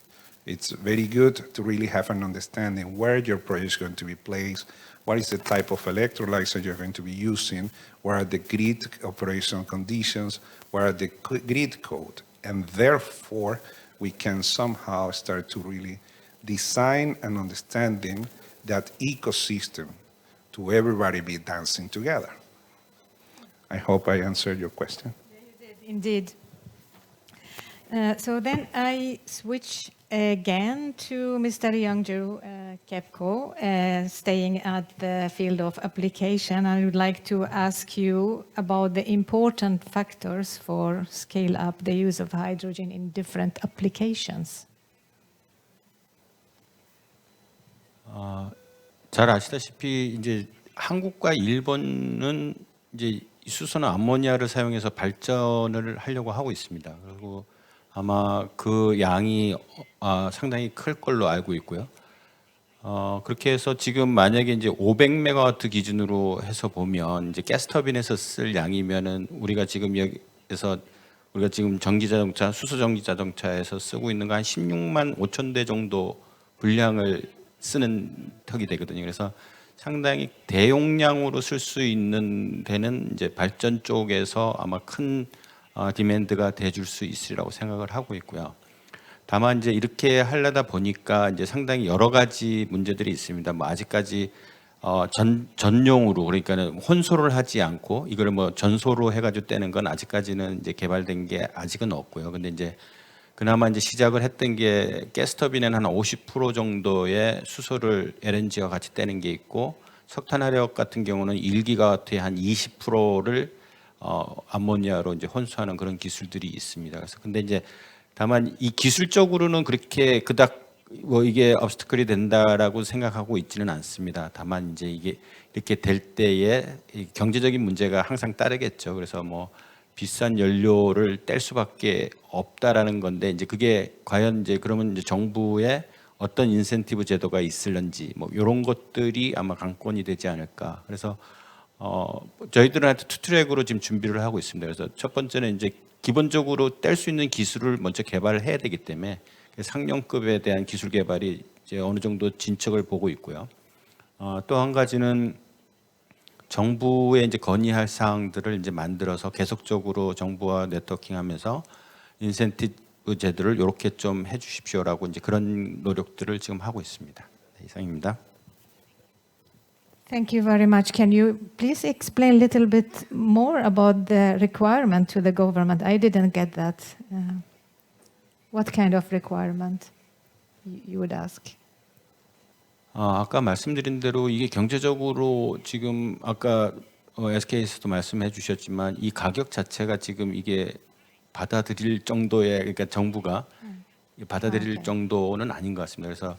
It's very good to really have an understanding where your project is going to be placed, what is the type of electrolyzer you're going to be using, where are the grid operation conditions, where are the grid code, and therefore we can somehow start to really design an understanding that ecosystem to everybody be dancing together. I hope I answered your question. Indeed. So then I switch again to Mr. Youngju Kepko, staying at the field of application. I would like to ask you about the important factors for scale up the use of hydrogen in different applications. 잘 아시다시피 이제 한국과 일본은 이제 수소나 암모니아를 사용해서 발전을 하려고 하고 있습니다. 그리고 아마 그 양이 상당히 클 걸로 알고 있고요. 그렇게 해서 지금 만약에 이제 500메가와트 기준으로 해서 보면 이제 가스터빈에서 쓸 양이면은 우리가 지금 여기에서 우리가 지금 전기자동차, 수소 전기자동차에서 쓰고 있는 거 한 16만 5천 대 정도 분량을 쓰는 턱이 되거든요. 그래서 상당히 대용량으로 쓸 수 있는 데는 이제 발전 쪽에서 아마 큰 디맨드가 돼줄 수 있으리라고 생각을 하고 있고요. 다만 이제 이렇게 하려다 보니까 이제 상당히 여러 가지 문제들이 있습니다. 뭐 아직까지 전용으로 그러니까는 혼소를 하지 않고 이거를 뭐 전소로 해가지고 떼는 건 아직까지는 이제 개발된 게 아직은 없고요. 근데 이제 그나마 이제 시작을 했던 게 가스터빈에는 한 50% 정도의 수소를 LNG와 같이 떼는 게 있고 석탄화력 같은 경우는 1기가와트의 한 20%를 암모니아로 이제 혼수하는 그런 기술들이 있습니다. 그래서 근데 이제 다만 이 기술적으로는 그렇게 그닥 뭐 이게 obstacle이 된다라고 생각하고 있지는 않습니다. 다만 이제 이게 이렇게 될 때에 이 경제적인 문제가 항상 따르겠죠. 그래서 뭐 비싼 연료를 뗄 수밖에 없다라는 건데 이제 그게 과연 이제 그러면 이제 정부의 어떤 인센티브 제도가 있을런지 뭐 이런 것들이 아마 관건이 되지 않을까. 그래서 저희들한테 투트랙으로 지금 준비를 하고 있습니다. 그래서 첫 번째는 이제 기본적으로 뗄 수 있는 기술을 먼저 개발을 해야 되기 때문에 상용급에 대한 기술 개발이 이제 어느 정도 진척을 보고 있고요. 또 한 가지는 정부에 이제 건의할 사항들을 이제 만들어서 계속적으로 정부와 네트워킹하면서 인센티브 제도를 이렇게 좀 해주십시오라고 이제 그런 노력들을 지금 하고 있습니다. 네, 이상입니다. Thank you very much. Can you please explain a little bit more about the requirement to the government? I didn't get that. What kind of requirement you would ask? 아까 말씀드린 대로 이게 경제적으로 지금 아까 SK에서도 말씀해 주셨지만 이 가격 자체가 지금 이게 받아들일 정도의 그러니까 정부가 받아들일 정도는 아닌 것 같습니다. 그래서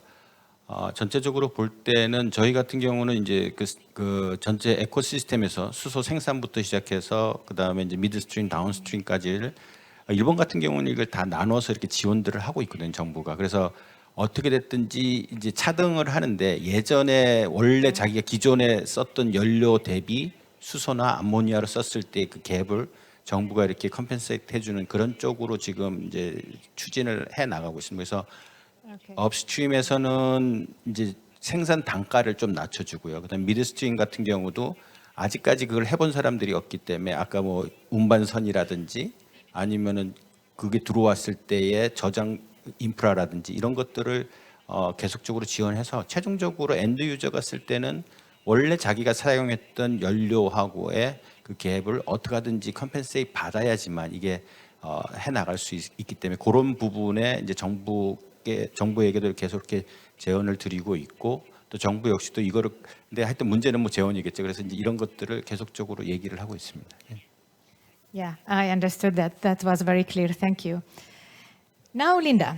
전체적으로 볼 때는 저희 같은 경우는 이제 그 전체 에코시스템에서 수소 생산부터 시작해서 그 다음에 이제 미드스트림, 다운스트림까지를 일본 같은 경우는 이걸 다 나눠서 이렇게 지원들을 하고 있거든요, 정부가. 그래서 어떻게 됐든지 이제 차등을 하는데 예전에 원래 자기가 기존에 썼던 연료 대비 수소나 암모니아를 썼을 때 그 갭을 정부가 이렇게 컴펜세이트 해주는 그런 쪽으로 지금 이제 추진을 해 나가고 있습니다. 그래서 업스트림에서는 이제 생산 단가를 좀 낮춰주고요. 그다음 미드스트림 같은 경우도 아직까지 그걸 해본 사람들이 없기 때문에 아까 뭐 운반선이라든지 아니면은 그게 들어왔을 때의 저장 인프라라든지 이런 것들을 계속적으로 지원해서 최종적으로 엔드 유저가 쓸 때는 원래 자기가 사용했던 연료하고의 그 갭을 어떻게 하든지 컴펜세이트 받아야지만 이게 해 나갈 수 있기 때문에 그런 부분에 이제 정부에게도 계속 이렇게 제언을 드리고 있고 또 정부 역시도 이거를 근데 하여튼 문제는 뭐 제언이겠죠. 그래서 이제 이런 것들을 계속적으로 얘기를 하고 있습니다. Yeah, I understood that. That was very clear. Thank you. Now, Linda,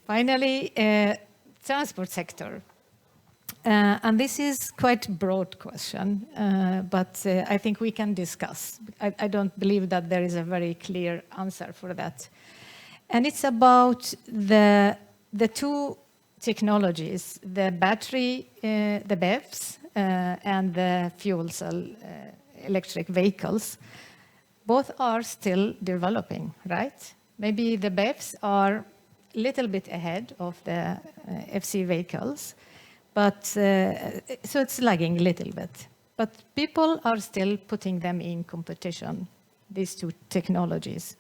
finally, transport sector. And this is quite a broad question, but I think we can discuss. I don't believe that there is a very clear answer for that. And it's about the two technologies, the battery, the BEVs, and the fuel cell electric vehicles. Both are still developing, right? Maybe the BEVs are a little bit ahead of the FC vehicles, but so it's lagging a little bit. But people are still putting them in competition, these two technologies.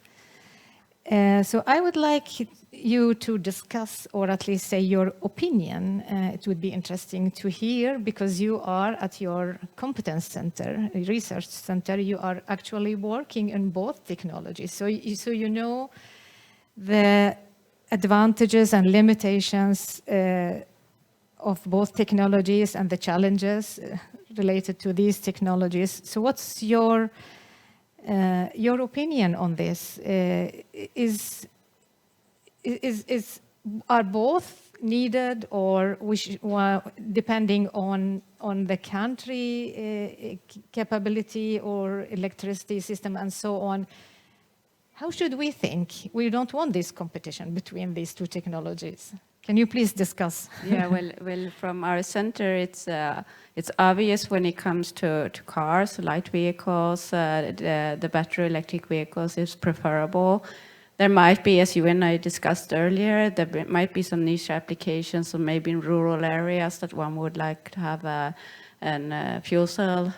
So I would like you to discuss, or at least say your opinion. It would be interesting to hear because you are at your competence center, research center. You are actually working in both technologies. So you know the advantages and limitations of both technologies and the challenges related to these technologies. So what's your opinion on this? Are both needed, or depending on the country capability or electricity system and so on? How should we think? We don't want this competition between these two technologies. Can you please discuss? Yeah, well, from our center, it's obvious when it comes to cars, light vehicles, the battery electric vehicles is preferable. There might be, as you and I discussed earlier, there might be some niche applications, or maybe in rural areas that one would like to have a fuel cell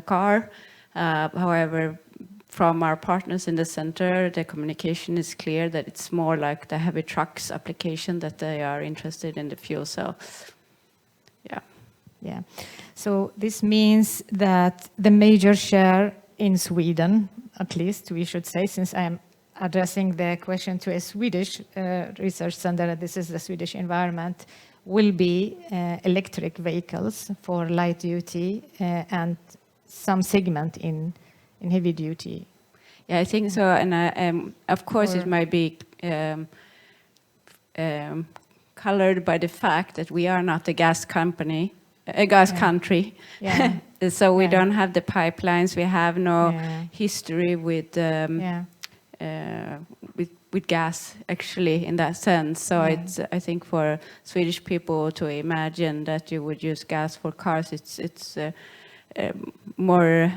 car. However, from our partners in the center, the communication is clear that it's more like the heavy trucks application that they are interested in the fuel cell. Yeah. Yeah. So this means that the major share in Sweden, at least we should say, since I'm addressing the question to a Swedish research center, this is the Swedish environment, will be electric vehicles for light duty and some segment in heavy duty. Yeah, I think so. And of course, it might be colored by the fact that we are not a gas company, a gas country. Yeah. So we Yeah. don't have the pipelines. We have no Yeah. history with Yeah. with gas, actually, in that sense. So Yeah. it's, I think, for Swedish people to imagine that you would use gas for cars, it's more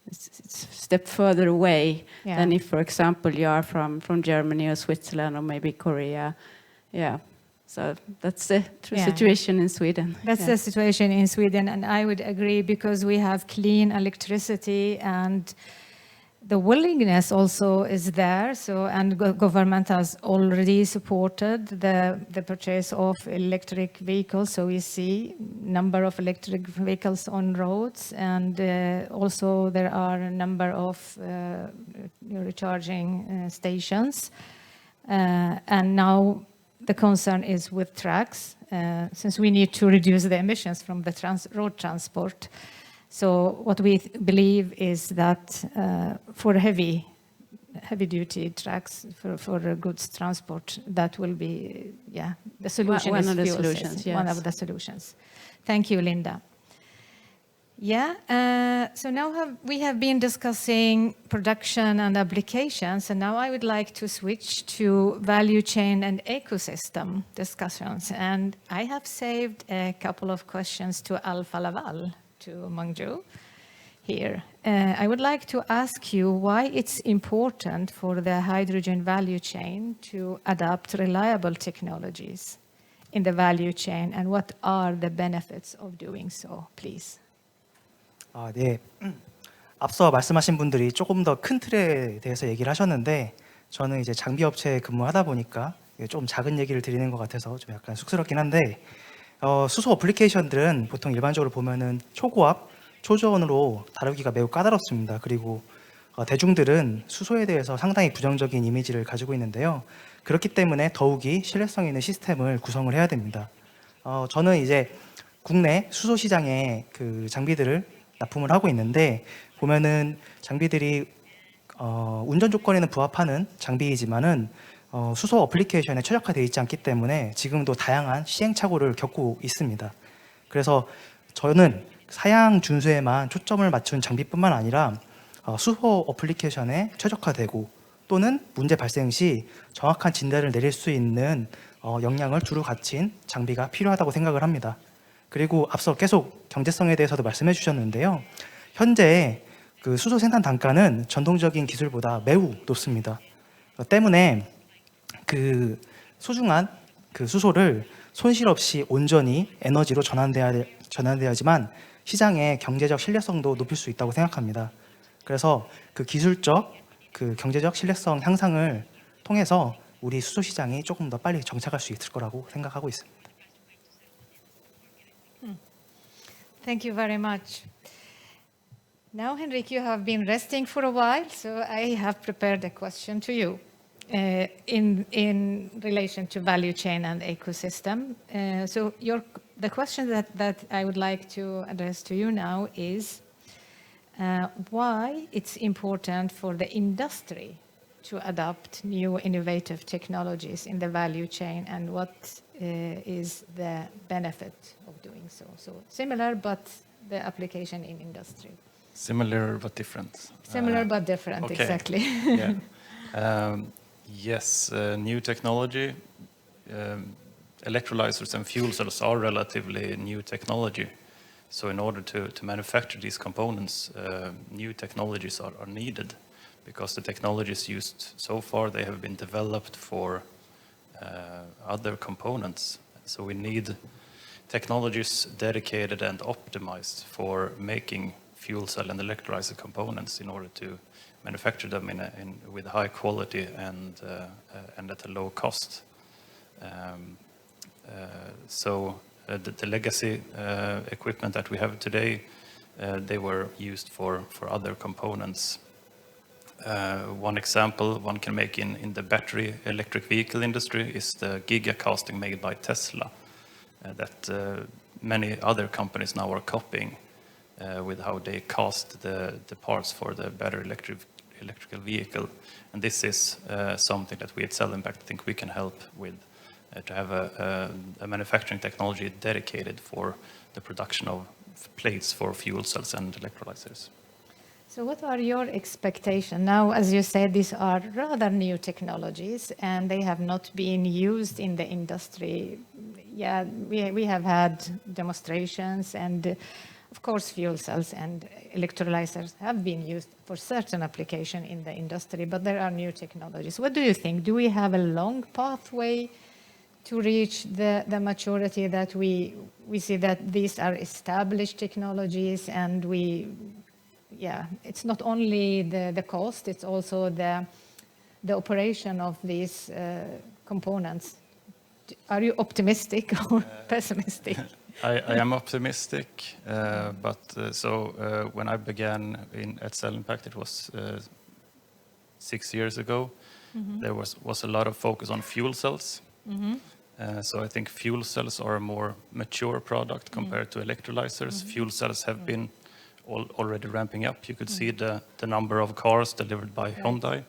it's a step further away Yeah. than if, for example, you are from Germany or Switzerland or maybe Korea. Yeah. So that's the true Yeah. situation in Sweden. That's Yeah. the situation in Sweden, and I would agree because we have clean electricity and the willingness also is there. So, and government has already supported the purchase of electric vehicles. So we see number of electric vehicles on roads, and also there are a number of recharging stations. And now the concern is with trucks, since we need to reduce the emissions from the road transport. So what we believe is that for heavy duty trucks, for goods transport, that will be, the solution One is of the fuel solutions, cells, one yes. of the solutions. Thank you, Linda. So now we have been discussing production and applications, and now I would like to switch to value chain and ecosystem discussions. And I have saved a couple of questions to Alfa Laval, to Mangju here. I would like to ask you why it's important for the hydrogen value chain to adopt reliable technologies in the value chain, and what are the benefits of doing so, please? 네. 앞서 말씀하신 분들이 조금 더 큰 틀에 대해서 얘기를 하셨는데 저는 이제 장비 업체에 근무하다 보니까 좀 작은 얘기를 드리는 것 같아서 좀 약간 쑥스럽긴 한데 수소 어플리케이션들은 보통 일반적으로 보면은 초고압, 초저온으로 다루기가 매우 까다롭습니다. 그리고 대중들은 수소에 대해서 상당히 부정적인 이미지를 가지고 있는데요. 그렇기 때문에 더욱이 신뢰성 있는 시스템을 구성을 해야 됩니다. 저는 이제 국내 수소 시장에 그 장비들을 납품을 하고 있는데 보면은 장비들이 운전 조건에는 부합하는 장비이지만은 수소 어플리케이션에 최적화되어 있지 않기 때문에 지금도 다양한 시행착오를 겪고 있습니다. 그래서 저는 사양 준수에만 초점을 맞춘 장비뿐만 아니라 수소 어플리케이션에 최적화되고 또는 문제 발생 시 정확한 진단을 내릴 수 있는 역량을 두루 갖춘 장비가 필요하다고 생각을 합니다. 그리고 앞서 계속 경제성에 대해서도 말씀해 주셨는데요. 현재 그 수소 생산 단가는 전통적인 기술보다 매우 높습니다. 때문에 그 소중한 그 수소를 손실 없이 온전히 에너지로 전환돼야지만 시장의 경제적 신뢰성도 높일 수 있다고 생각합니다. 그래서 그 기술적, 그 경제적 신뢰성 향상을 통해서 우리 수소 시장이 조금 더 빨리 정착할 수 있을 거라고 생각하고 있습니다. Thank you very much. Now, Henrik, you have been resting for a while, so I have prepared a question to you in relation to value chain and ecosystem. So the question that I would like to address to you now is why it's important for the industry to adopt new innovative technologies in the value chain, and what is the benefit of doing so? So similar, but the application in industry. Similar but different. Similar but different, okay. exactly. Yeah. Yes, new technology. Electrolyzers and fuel cells are relatively new technology. So in order to manufacture these components, new technologies are needed, because the technologies used so far, they have been developed for other components. So we need technologies dedicated and optimized for making fuel cell and electrolyzer components in order to manufacture them with high quality and at a low cost. The legacy equipment that we have today, they were used for other components. One example one can make in the battery electric vehicle industry is the gigacasting made by Tesla that many other companies now are copying with how they cast the parts for the battery electrical vehicle. And this is something that we at Cell Impact think we can help with, to have a manufacturing technology dedicated for the production of plates for fuel cells and electrolyzers. So what are your expectations? Now, as you said, these are rather new technologies and they have not been used in the industry. Yeah, we have had demonstrations and of course fuel cells and electrolyzers have been used for certain application in the industry, but there are new technologies. What do you think? Do we have a long pathway to reach the maturity that we see that these are established technologies and it's not only the cost, it's also the operation of these components. Are you optimistic or pessimistic? I am optimistic, when I began at Cell Impact, it was 6 years ago. There was a lot of focus on fuel cells. So I think fuel cells are a more mature product compared to electrolyzers. Fuel cells have been already ramping up. You could see the number of cars delivered by Hyundai.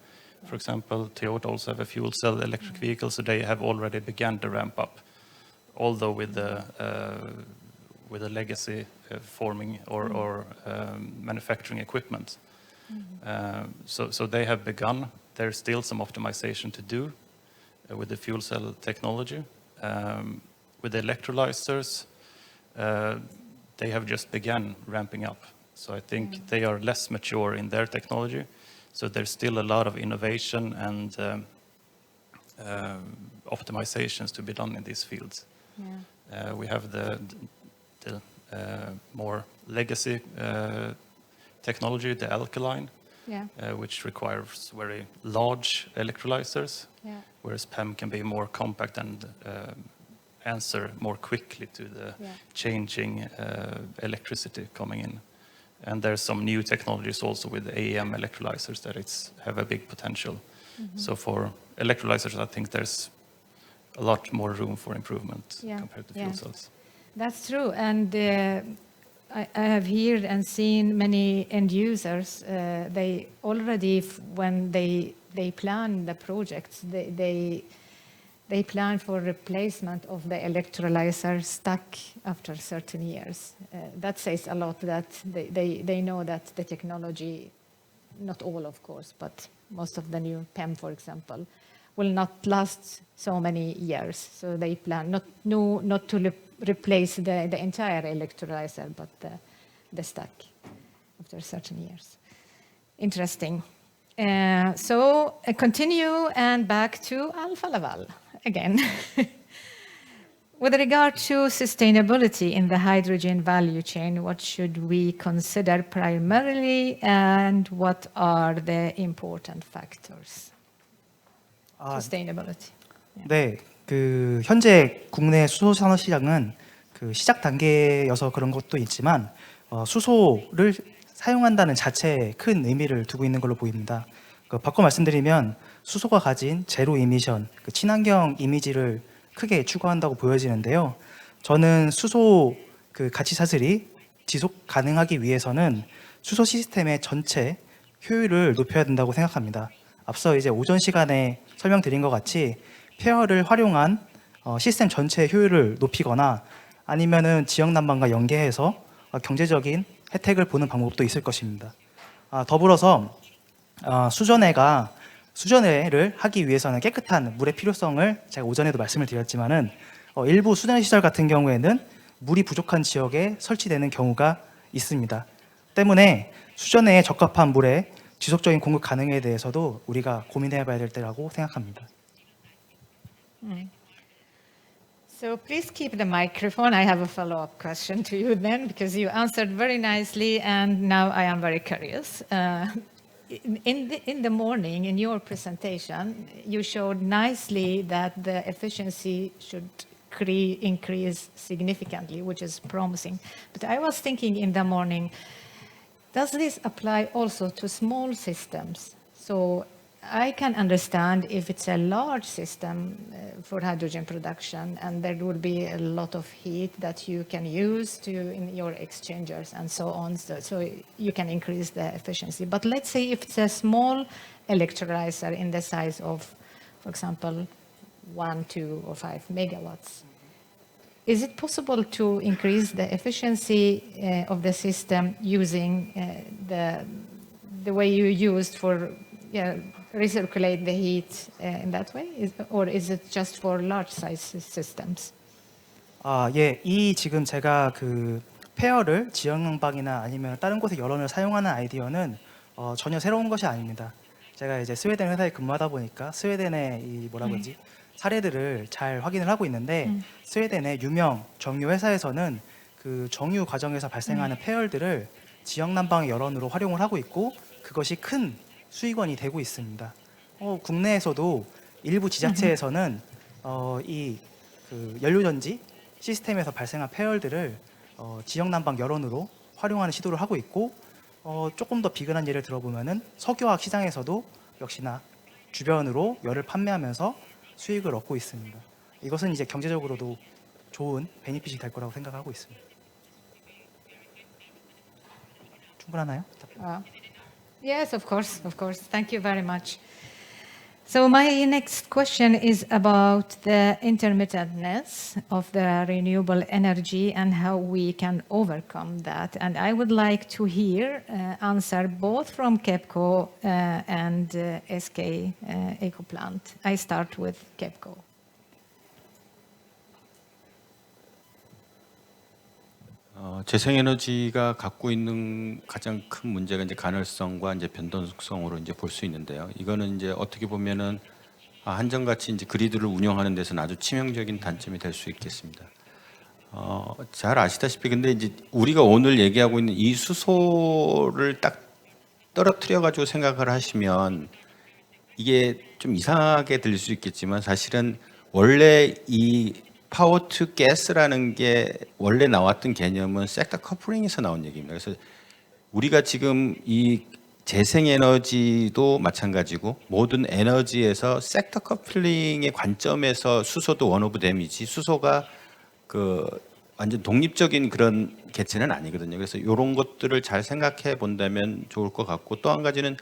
For example, Toyota also have a fuel cell electric vehicle, so they have already begun to ramp up. Although with the legacy forming or manufacturing equipment. So they have begun. There's still some optimization to do with the fuel cell technology. With the electrolyzers, they have just begun ramping up. So I think they are less mature in their technology. So there's still a lot of innovation and optimizations to be done in these fields. We have the more legacy technology, the alkaline, which requires very large electrolyzers, whereas PEM can be more compact and answer more quickly to the changing electricity coming in. And there's some new technologies also with AEM electrolyzers that have a big potential. So for electrolyzers, I think there's a lot more room for improvement compared to fuel cells. That's true. And I have heard and seen many end users, they already, when they plan the projects, they plan for replacement of the electrolyzer stack after certain years. That says a lot that they know that the technology, not all of course, but most of the new PEM, for example, will not last so many years. So they plan not to replace the entire electrolyzer, but the stack after certain years. Interesting. So continue and back to Alfa Laval again. With regard to sustainability in the hydrogen value chain, what should we consider primarily and what are the important factors? Sustainability. 네, 현재 국내 수소 산업 시장은 시작 단계여서 그런 것도 있지만 수소를 사용한다는 자체에 큰 의미를 두고 있는 걸로 보입니다. 바꿔 말씀드리면 수소가 가진 제로 이미션, 친환경 이미지를 크게 추구한다고 보여지는데요. 저는 수소 가치 사슬이 지속 가능하기 위해서는 수소 시스템의 전체 효율을 높여야 된다고 생각합니다. 앞서 이제 오전 시간에 설명드린 것 같이 폐열을 활용한 시스템 전체 효율을 높이거나 아니면은 지역 난방과 연계해서 경제적인 혜택을 보는 방법도 있을 것입니다. 더불어서 수전해를 하기 위해서는 깨끗한 물의 필요성을 제가 오전에도 말씀을 드렸지만은 일부 수전 시설 같은 경우에는 물이 부족한 지역에 설치되는 경우가 있습니다. 때문에 수전해에 적합한 물의 지속적인 공급 가능에 대해서도 우리가 고민해 봐야 될 때라고 생각합니다. So please keep the microphone. I have a follow-up question to you then, because you answered very nicely, and now I am very curious. In the morning, in your presentation, you showed nicely that the efficiency should increase significantly, which is promising. But I was thinking in the morning, does this apply also to small systems? So I can understand if it's a large system for hydrogen production, and there will be a lot of heat that you can use in your exchangers and so on, so you can increase the efficiency. But let's say if it's a small electrolyzer in the size of, for example, 1, 2, or 5 megawatts, is it possible to increase the efficiency of the system using the way you used for recirculate the heat in that way? Or is it just for large size systems? 예, 이 지금 제가 그 페어를 지역 난방이나 아니면 다른 곳에 여론을 사용하는 아이디어는 전혀 새로운 것이 아닙니다. 제가 이제 스웨덴 회사에 근무하다 보니까 스웨덴의 이 뭐라 그러지 사례들을 잘 확인을 하고 있는데 스웨덴의 유명 정유 회사에서는 그 정유 과정에서 발생하는 폐열들을 지역 난방의 여론으로 활용을 하고 있고 그것이 큰 수익원이 되고 있습니다. 국내에서도 일부 지자체에서는 이 그 연료전지 시스템에서 발생한 폐열들을 지역 난방 여론으로 활용하는 시도를 하고 있고 조금 더 비근한 예를 들어보면은 석유화학 시장에서도 역시나 주변으로 열을 판매하면서 수익을 얻고 있습니다. 이것은 이제 경제적으로도 좋은 베니핏이 될 거라고 생각하고 있습니다. 충분하나요? Yes, of course, of course. Thank you very much. So my next question is about the intermittentness of the renewable energy and how we can overcome that. And I would like to hear answer both from KEPCO and SK Ecoplant. I start with KEPCO. 재생에너지가 갖고 있는 가장 큰 문제가 이제 가능성과 이제 변동성으로 이제 볼 수 있는데요. 이거는 이제 어떻게 보면은 한정같이 이제 그리드를 운영하는 데서는 아주 치명적인 단점이 될 수 있겠습니다. 잘 아시다시피 근데 이제 우리가 오늘 얘기하고 있는 이 수소를 딱 떨어뜨려 가지고 생각을 하시면 이게 좀 이상하게 들릴 수 있겠지만 사실은 원래 이 파워 투 가스라는 게 원래 나왔던 개념은 섹터 커플링에서 나온 얘기입니다. 그래서 우리가 지금 이 재생에너지도 마찬가지고 모든 에너지에서 섹터 커플링의 관점에서 수소도 원 오브 댐이지 수소가 그 완전 독립적인 그런 개체는 아니거든요. 그래서 이런 것들을 잘 생각해 본다면 좋을 것 같고 또 한 가지는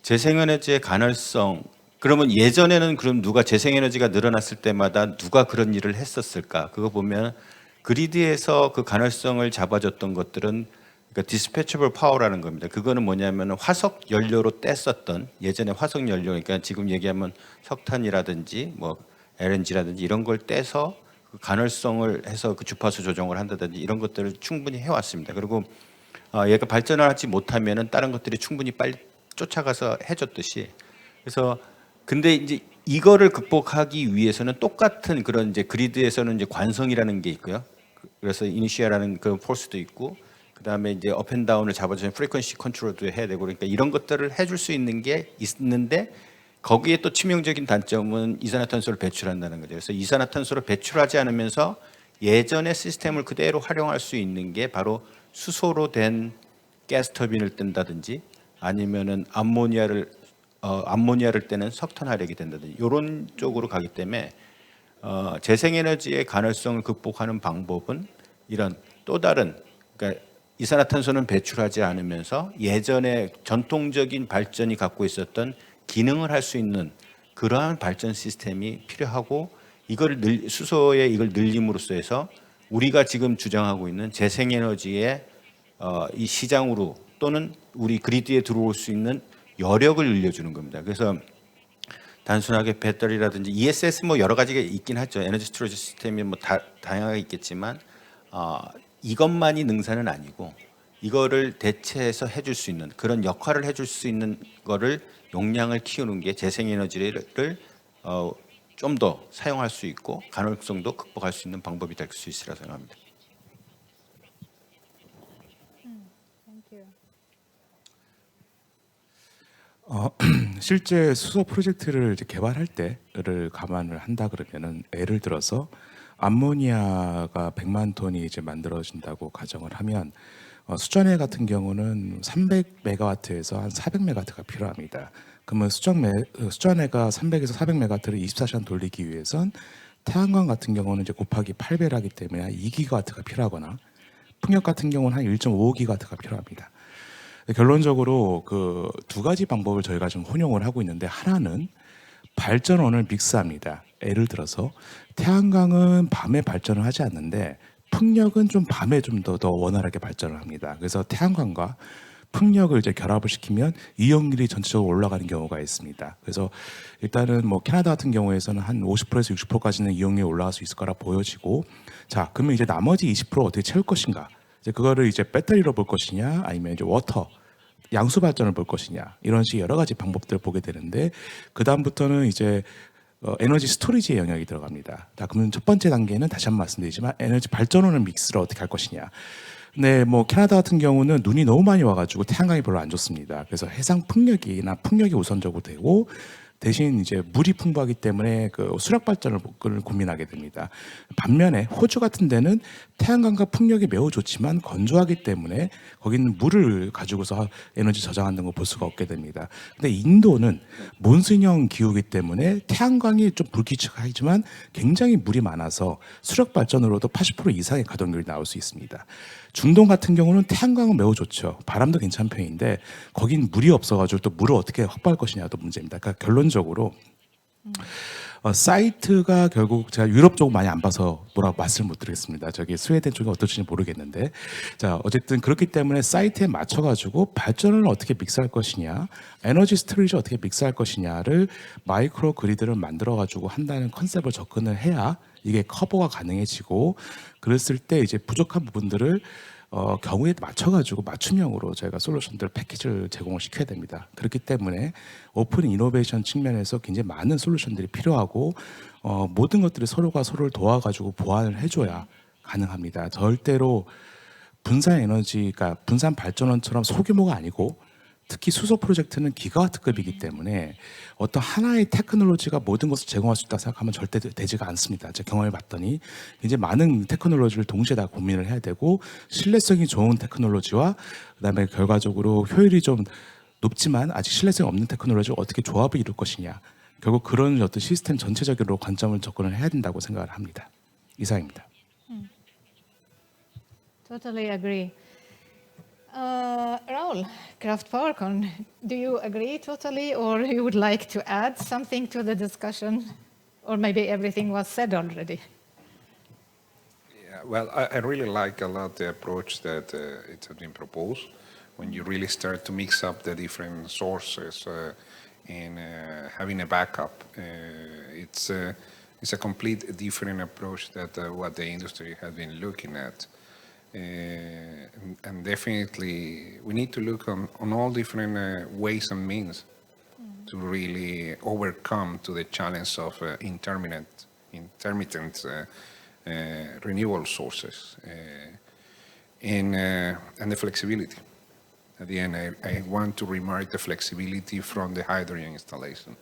재생에너지의 가능성. 그러면 예전에는 그럼 누가 재생에너지가 늘어났을 때마다 누가 그런 일을 했었을까? 그거 보면 그리드에서 그 가능성을 잡아줬던 것들은 그러니까 디스패처블 파워라는 겁니다. 그거는 뭐냐면 화석 연료로 뗐었던 예전에 화석 연료 그러니까 지금 얘기하면 석탄이라든지 뭐 LNG라든지 이런 걸 떼서 그 가능성을 해서 그 주파수 조정을 한다든지 이런 것들을 충분히 해왔습니다. 그리고 얘가 발전을 하지 못하면은 다른 것들이 충분히 빨리 쫓아가서 해줬듯이 그래서 근데 이제 이거를 극복하기 위해서는 똑같은 그런 이제 그리드에서는 이제 관성이라는 게 있고요. 그래서 이니시아라는 그 포스도 있고 그다음에 이제 업앤다운을 잡아주는 프리퀀시 컨트롤도 해야 되고 그러니까 이런 것들을 해줄 수 있는 게 있는데 거기에 또 치명적인 단점은 이산화탄소를 배출한다는 거죠. 그래서 이산화탄소를 배출하지 않으면서 예전의 시스템을 그대로 활용할 수 있는 게 바로 수소로 된 가스 터빈을 뜬다든지 아니면은 암모니아를 떼는 석탄 화력이 된다든지 이런 쪽으로 가기 때문에 재생에너지의 가능성을 극복하는 방법은 이런 또 다른 그러니까 이산화탄소는 배출하지 않으면서 예전에 전통적인 발전이 갖고 있었던 기능을 할 수 있는 그러한 발전 시스템이 필요하고 이걸 수소에 이걸 늘림으로써 해서 우리가 지금 주장하고 있는 재생에너지의 이 시장으로 또는 우리 그리드에 들어올 수 있는 여력을 늘려주는 겁니다. 그래서 단순하게 배터리라든지 ESS 뭐 여러 가지가 있긴 하죠. 에너지 스토리지 시스템이 뭐 다양하게 있겠지만 이것만이 능사는 아니고 이거를 대체해서 해줄 수 있는 그런 역할을 해줄 수 있는 거를 용량을 키우는 게 재생에너지를 좀 더 사용할 수 있고 가능성도 극복할 수 있는 방법이 될 수 있으리라 생각합니다. 실제 수소 프로젝트를 이제 개발할 때를 감안을 한다 그러면은 예를 들어서 암모니아가 100만 톤이 이제 만들어진다고 가정을 하면 수전해 같은 경우는 300메가와트에서 한 400메가와트가 필요합니다. 그러면 수전해가 300에서 400메가와트를 24시간 돌리기 위해선 태양광 같은 경우는 이제 곱하기 8배를 하기 때문에 한 2기가와트가 필요하거나 풍력 같은 경우는 한 1.5기가와트가 필요합니다. 결론적으로 그 두 가지 방법을 저희가 좀 혼용을 하고 있는데, 하나는 발전원을 믹스합니다. 예를 들어서 태양광은 밤에 발전을 하지 않는데 풍력은 좀 밤에 좀 더 원활하게 발전을 합니다. 그래서 태양광과 풍력을 이제 결합을 시키면 이용률이 전체적으로 올라가는 경우가 있습니다. 그래서 일단은 뭐 캐나다 같은 경우에서는 한 50%에서 60%까지는 이용률이 올라갈 수 있을 거라 보여지고, 자 그러면 이제 나머지 20% 어떻게 채울 것인가? 이제 그거를 이제 배터리로 볼 것이냐, 아니면 이제 워터 양수 발전을 볼 것이냐, 이런 식의 여러 가지 방법들을 보게 되는데, 그 다음부터는 이제 에너지 스토리지의 영역이 들어갑니다. 자, 그러면 첫 번째 단계는 다시 한번 말씀드리지만 에너지 발전원을 믹스를 어떻게 할 것이냐. 근데 뭐 캐나다 같은 경우는 눈이 너무 많이 와가지고 태양광이 별로 안 좋습니다. 그래서 해상 풍력이나 풍력이 우선적으로 되고, 대신 이제 물이 풍부하기 때문에 그 수력 발전을 고민하게 됩니다. 반면에 호주 같은 데는 태양광과 풍력이 매우 좋지만 건조하기 때문에 거기는 물을 가지고서 에너지 저장하는 걸 볼 수가 없게 됩니다. 근데 인도는 몬순형 기후이기 때문에 태양광이 좀 불규칙하지만 굉장히 물이 많아서 수력 발전으로도 80% 이상의 가동률이 나올 수 있습니다. 중동 같은 경우는 태양광은 매우 좋죠. 바람도 괜찮은 편인데 거긴 물이 없어가지고 또 물을 어떻게 확보할 것이냐도 문제입니다. 그러니까 결론적으로 사이트가 결국 제가 유럽 쪽 많이 안 봐서 뭐라고 말씀을 못 드리겠습니다. 저기 스웨덴 쪽이 어떨지 모르겠는데, 자 어쨌든 그렇기 때문에 사이트에 맞춰가지고 발전을 어떻게 믹스할 것이냐, 에너지 스토리지 어떻게 믹스할 것이냐를 마이크로 그리드를 만들어가지고 한다는 컨셉을 접근을 해야 이게 커버가 가능해지고, 그랬을 때 이제 부족한 부분들을 경우에 맞춰가지고 맞춤형으로 저희가 솔루션들 패키지를 제공을 시켜야 됩니다. 그렇기 때문에 오픈 이노베이션 측면에서 굉장히 많은 솔루션들이 필요하고, 모든 것들이 서로가 서로를 도와가지고 보완을 해줘야 가능합니다. 절대로 분산 에너지가 분산 발전원처럼 소규모가 아니고, 특히 수소 프로젝트는 기가와트급이기 때문에 어떤 하나의 테크놀로지가 모든 것을 제공할 수 있다고 생각하면 절대 되지가 않습니다. 제가 경험해 봤더니 이제 많은 테크놀로지를 동시에 다 고민을 해야 되고, 신뢰성이 좋은 테크놀로지와 그다음에 결과적으로 효율이 좀 높지만 아직 신뢰성이 없는 테크놀로지를 어떻게 조합을 이룰 것이냐, 결국 그런 어떤 시스템 전체적으로 관점을 접근을 해야 된다고 생각을 합니다. 이상입니다. Totally agree. Raul, Kraft PowerCon, do you agree totally, or you would like to add something to the discussion, or maybe everything was said already? Yeah, well, I really like a lot the approach that it has been proposed when you really start to mix up the different sources and having a backup. It's a complete different approach that what the industry has been looking at. And definitely we need to look on all different ways and means to really overcome to the challenge of intermittent renewable sources and the flexibility. At the end, I want to remark the flexibility from the hydrogen installation,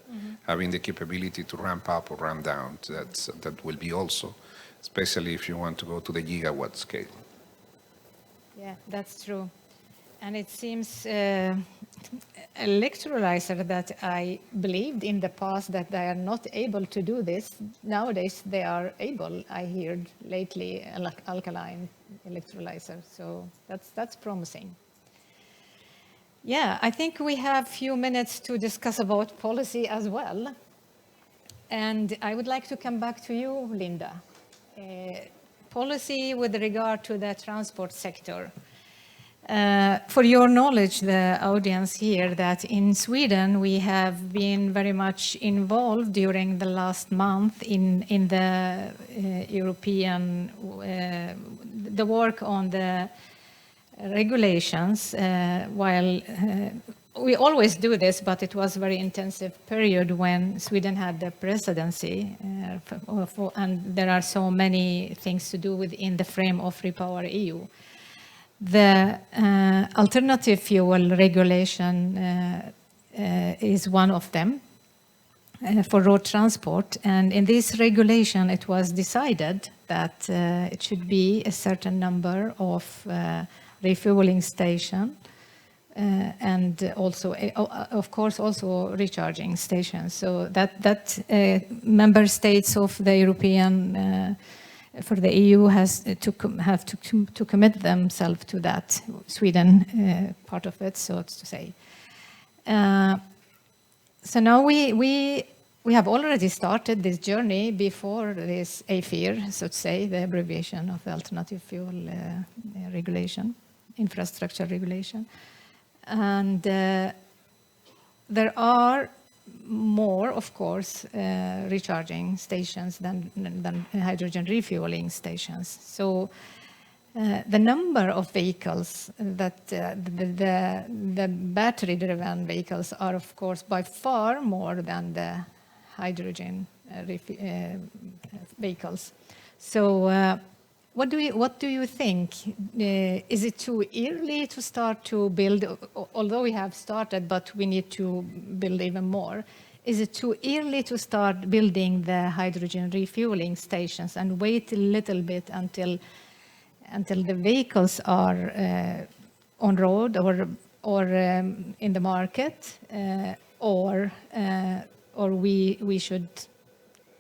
having the capability to ramp up or ramp down. That will be also, especially if you want to go to the gigawatt scale. Yeah, that's true. And it seems electrolyzer that I believed in the past that they are not able to do this, nowadays they are able, I heard lately, alkaline electrolyzer. So that's promising. Yeah, I think we have a few minutes to discuss about policy as well. And I would like to come back to you, Linda. Policy with regard to the transport sector. For your knowledge, the audience here, that in Sweden we have been very much involved during the last month in the European, the work on the regulations, while we always do this, but it was a very intensive period when Sweden had the presidency, and there are so many things to do within the frame of Repower EU. The alternative fuel regulation is one of them for road transport, and in this regulation it was decided that it should be a certain number of refueling station, and also, of course, also recharging stations. So that member states of the European, for the EU, have to commit themselves to that. Sweden, part of it, so to say. So now we have already started this journey before this AFIR, so to say, the abbreviation of the alternative fuel regulation, infrastructure regulation. And there are more, of course, recharging stations than hydrogen refueling stations. So the number of vehicles that the battery-driven vehicles are, of course, by far more than the hydrogen vehicles. So what do you think? Is it too early to start to build, although we have started, but we need to build even more? Is it too early to start building the hydrogen refueling stations and wait a little bit until the vehicles are on road or in the market, or we should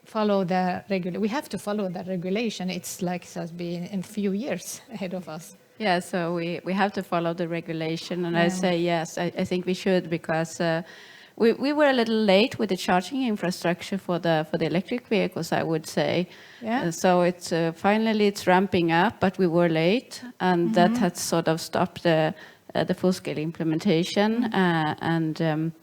follow the regulation? We have to follow the regulation. It's like it has been in a few years ahead of us. Yeah, so we have to follow the regulation, and I say yes, I think we should, because we were a little late with the charging infrastructure for the electric vehicles, I would say. Yeah. So it's finally it's ramping up, but we were late, and that had sort of stopped the full-scale implementation. And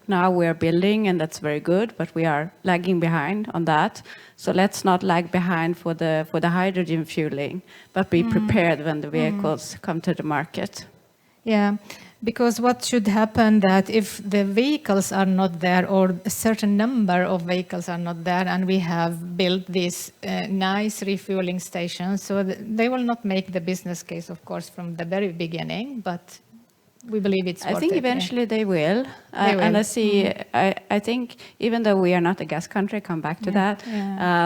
now we're building, and that's very good, but we are lagging behind on that. So let's not lag behind for the hydrogen fueling, but be prepared when the vehicles come to the market. Yeah, because what should happen that if the vehicles are not there, or a certain number of vehicles are not there, and we have built these nice refueling stations, so they will not make the business case, of course, from the very beginning, but we believe it's worth it. I think eventually they will. And I see, I think even though we are not a gas country, come back to that,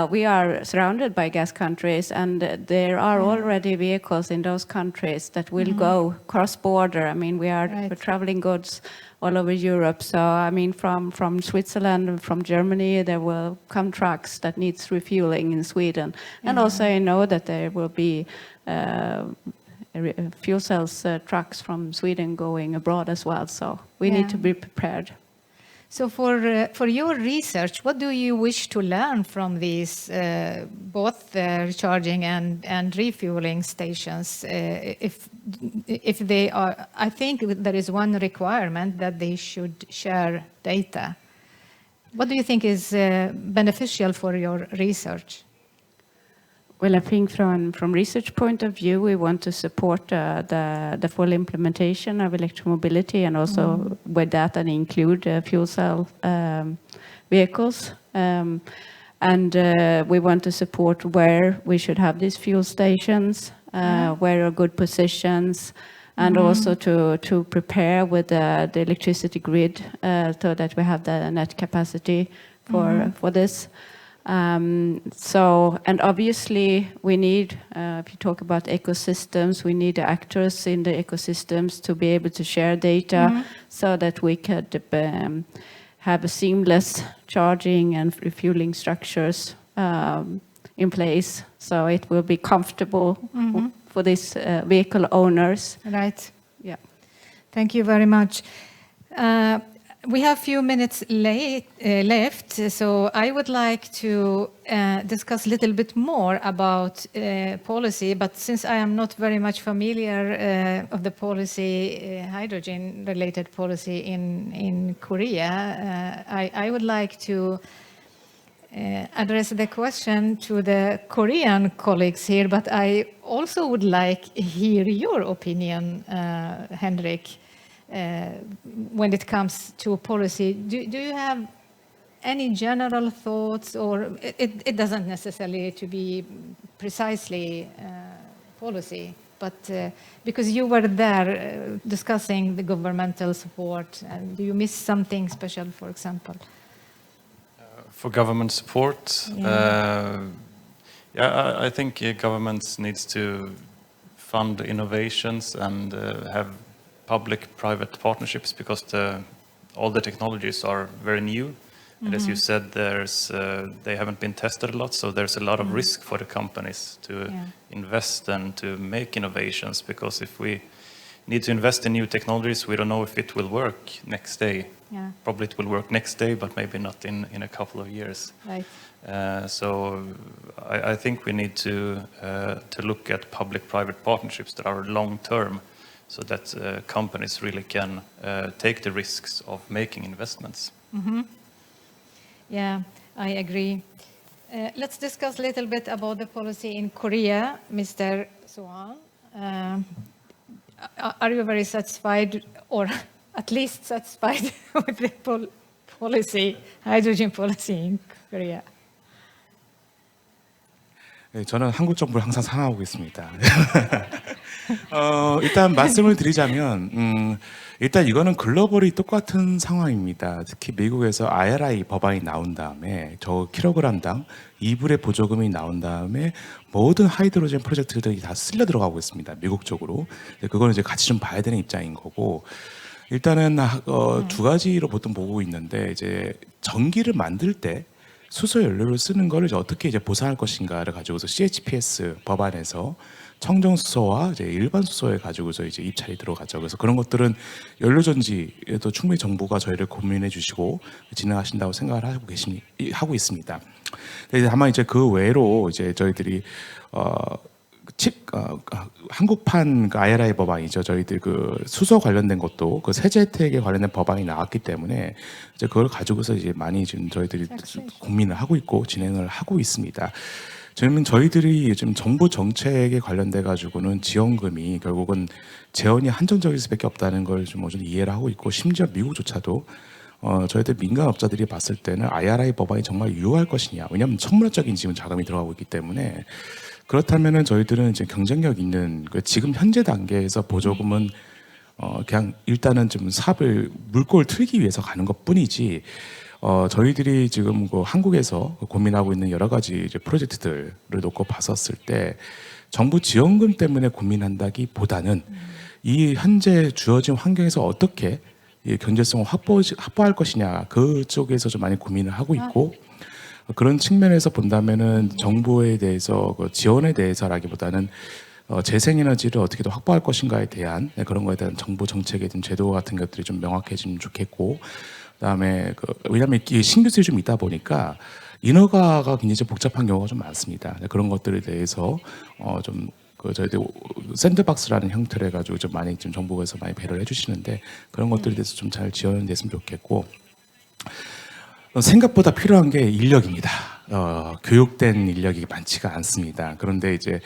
we are surrounded by gas countries, and there are already vehicles in those countries that will go cross-border. I mean, we're traveling goods all over Europe. So, I mean, from Switzerland, from Germany, there will come trucks that needs refueling in Sweden. And also I know that there will be fuel cells trucks from Sweden going abroad as well. So we need to be prepared. So for your research, what do you wish to learn from these both recharging and refueling stations? If they are, I think there is one requirement that they should share data. What do you think is beneficial for your research? Well, I think from research point of view, we want to support the full implementation of electromobility, and also with that and include fuel cell vehicles. And we want to support where we should have these fuel stations, where are good positions, and also to prepare with the electricity grid so that we have the net capacity for this. So, and obviously we need, if you talk about ecosystems, we need actors in the ecosystems to be able to share data so that we could have a seamless charging and refueling structures in place. So it will be comfortable for these vehicle owners. Right. Yeah. Thank you very much. We have a few minutes left, so I would like to discuss a little bit more about policy, but since I am not very much familiar of the policy, hydrogen-related policy in Korea, I would like to address the question to the Korean colleagues here, but I also would like to hear your opinion, Henrik. When it comes to policy, do you have any general thoughts, or it doesn't necessarily to be precisely policy, but because you were there discussing the governmental support, and do you miss something special, for example? For government support, I think governments needs to fund innovations and have public-private partnerships because all the technologies are very new. And as you said, they haven't been tested a lot, so there's a lot of risk for the companies to invest and to make innovations, because if we need to invest in new technologies, we don't know if it will work next day. Yeah. Probably it will work next day, but maybe not in a couple of years. Right. So I think we need to look at public-private partnerships that are long-term, so that companies really can take the risks of making investments. Yeah, I agree. Let's discuss a little bit about the policy in Korea, Mr. Sohan. Are you very satisfied, or at least satisfied with the policy, hydrogen policy in Korea? 네, 저는 한국 정부를 항상 사랑하고 있습니다. 일단 말씀을 드리자면 일단 이거는 글로벌이 똑같은 상황입니다. 특히 미국에서 IRA 법안이 나온 다음에 저 킬로그램당 2불의 보조금이 나온 다음에 모든 하이드로젠 프로젝트들이 다 쓸려 들어가고 있습니다. 미국 쪽으로. 그거는 이제 같이 좀 봐야 되는 입장인 거고, 일단은 두 가지로 보통 보고 있는데, 이제 전기를 만들 때 수소 연료를 쓰는 거를 이제 어떻게 이제 보상할 것인가를 가지고서 CHPS 법안에서 청정 수소와 이제 일반 수소에 가지고서 이제 입찰이 들어가죠. 그래서 그런 것들은 연료 전지에도 충분히 정부가 저희를 고민해 주시고 진행하신다고 생각을 하고 있습니다. 다만 이제 그 외로 이제 저희들이 한국판 그 IRA 법안이죠. 저희들 그 수소 관련된 것도 그 세제 혜택에 관련된 법안이 나왔기 때문에 이제 그걸 가지고서 이제 많이 지금 저희들이 고민을 하고 있고 진행을 하고 있습니다. 저희들이 요즘 정부 정책에 관련돼 가지고는 지원금이 결국은 재원이 한정적일 수밖에 없다는 걸 좀 이해를 하고 있고, 심지어 미국조차도 저희들 민간 업자들이 봤을 때는 IRA 법안이 정말 유효할 것이냐, 왜냐하면 천문학적인 지금 자금이 들어가고 있기 때문에. 그렇다면은 저희들은 이제 경쟁력 있는 지금 현재 단계에서 보조금은 그냥 일단은 좀 사업을 물꼬를 틀기 위해서 가는 것뿐이지, 저희들이 지금 그 한국에서 고민하고 있는 여러 가지 이제 프로젝트들을 놓고 봤었을 때 정부 지원금 때문에 고민한다기보다는 이 현재 주어진 환경에서 어떻게 이 경제성을 확보할 것이냐, 그쪽에서 좀 많이 고민을 하고 있고, 그런 측면에서 본다면은 정부에 대해서 그 지원에 대해서라기보다는 재생에너지를 어떻게 더 확보할 것인가에 대한 그런 거에 대한 정부 정책에 대한 제도 같은 것들이 좀 명확해지면 좋겠고, 그다음에 왜냐하면 이 신규수이 좀 있다 보니까 인허가가 굉장히 좀 복잡한 경우가 좀 많습니다. 그런 것들에 대해서 좀 저희들 샌드박스라는 형태로 해가지고 좀 많이 좀 정부에서 많이 배려를 해주시는데, 그런 것들에 대해서 좀 잘 지원됐으면 좋겠고, 생각보다 필요한 게 인력입니다. 교육된 인력이 많지가 않습니다. 그런데 이제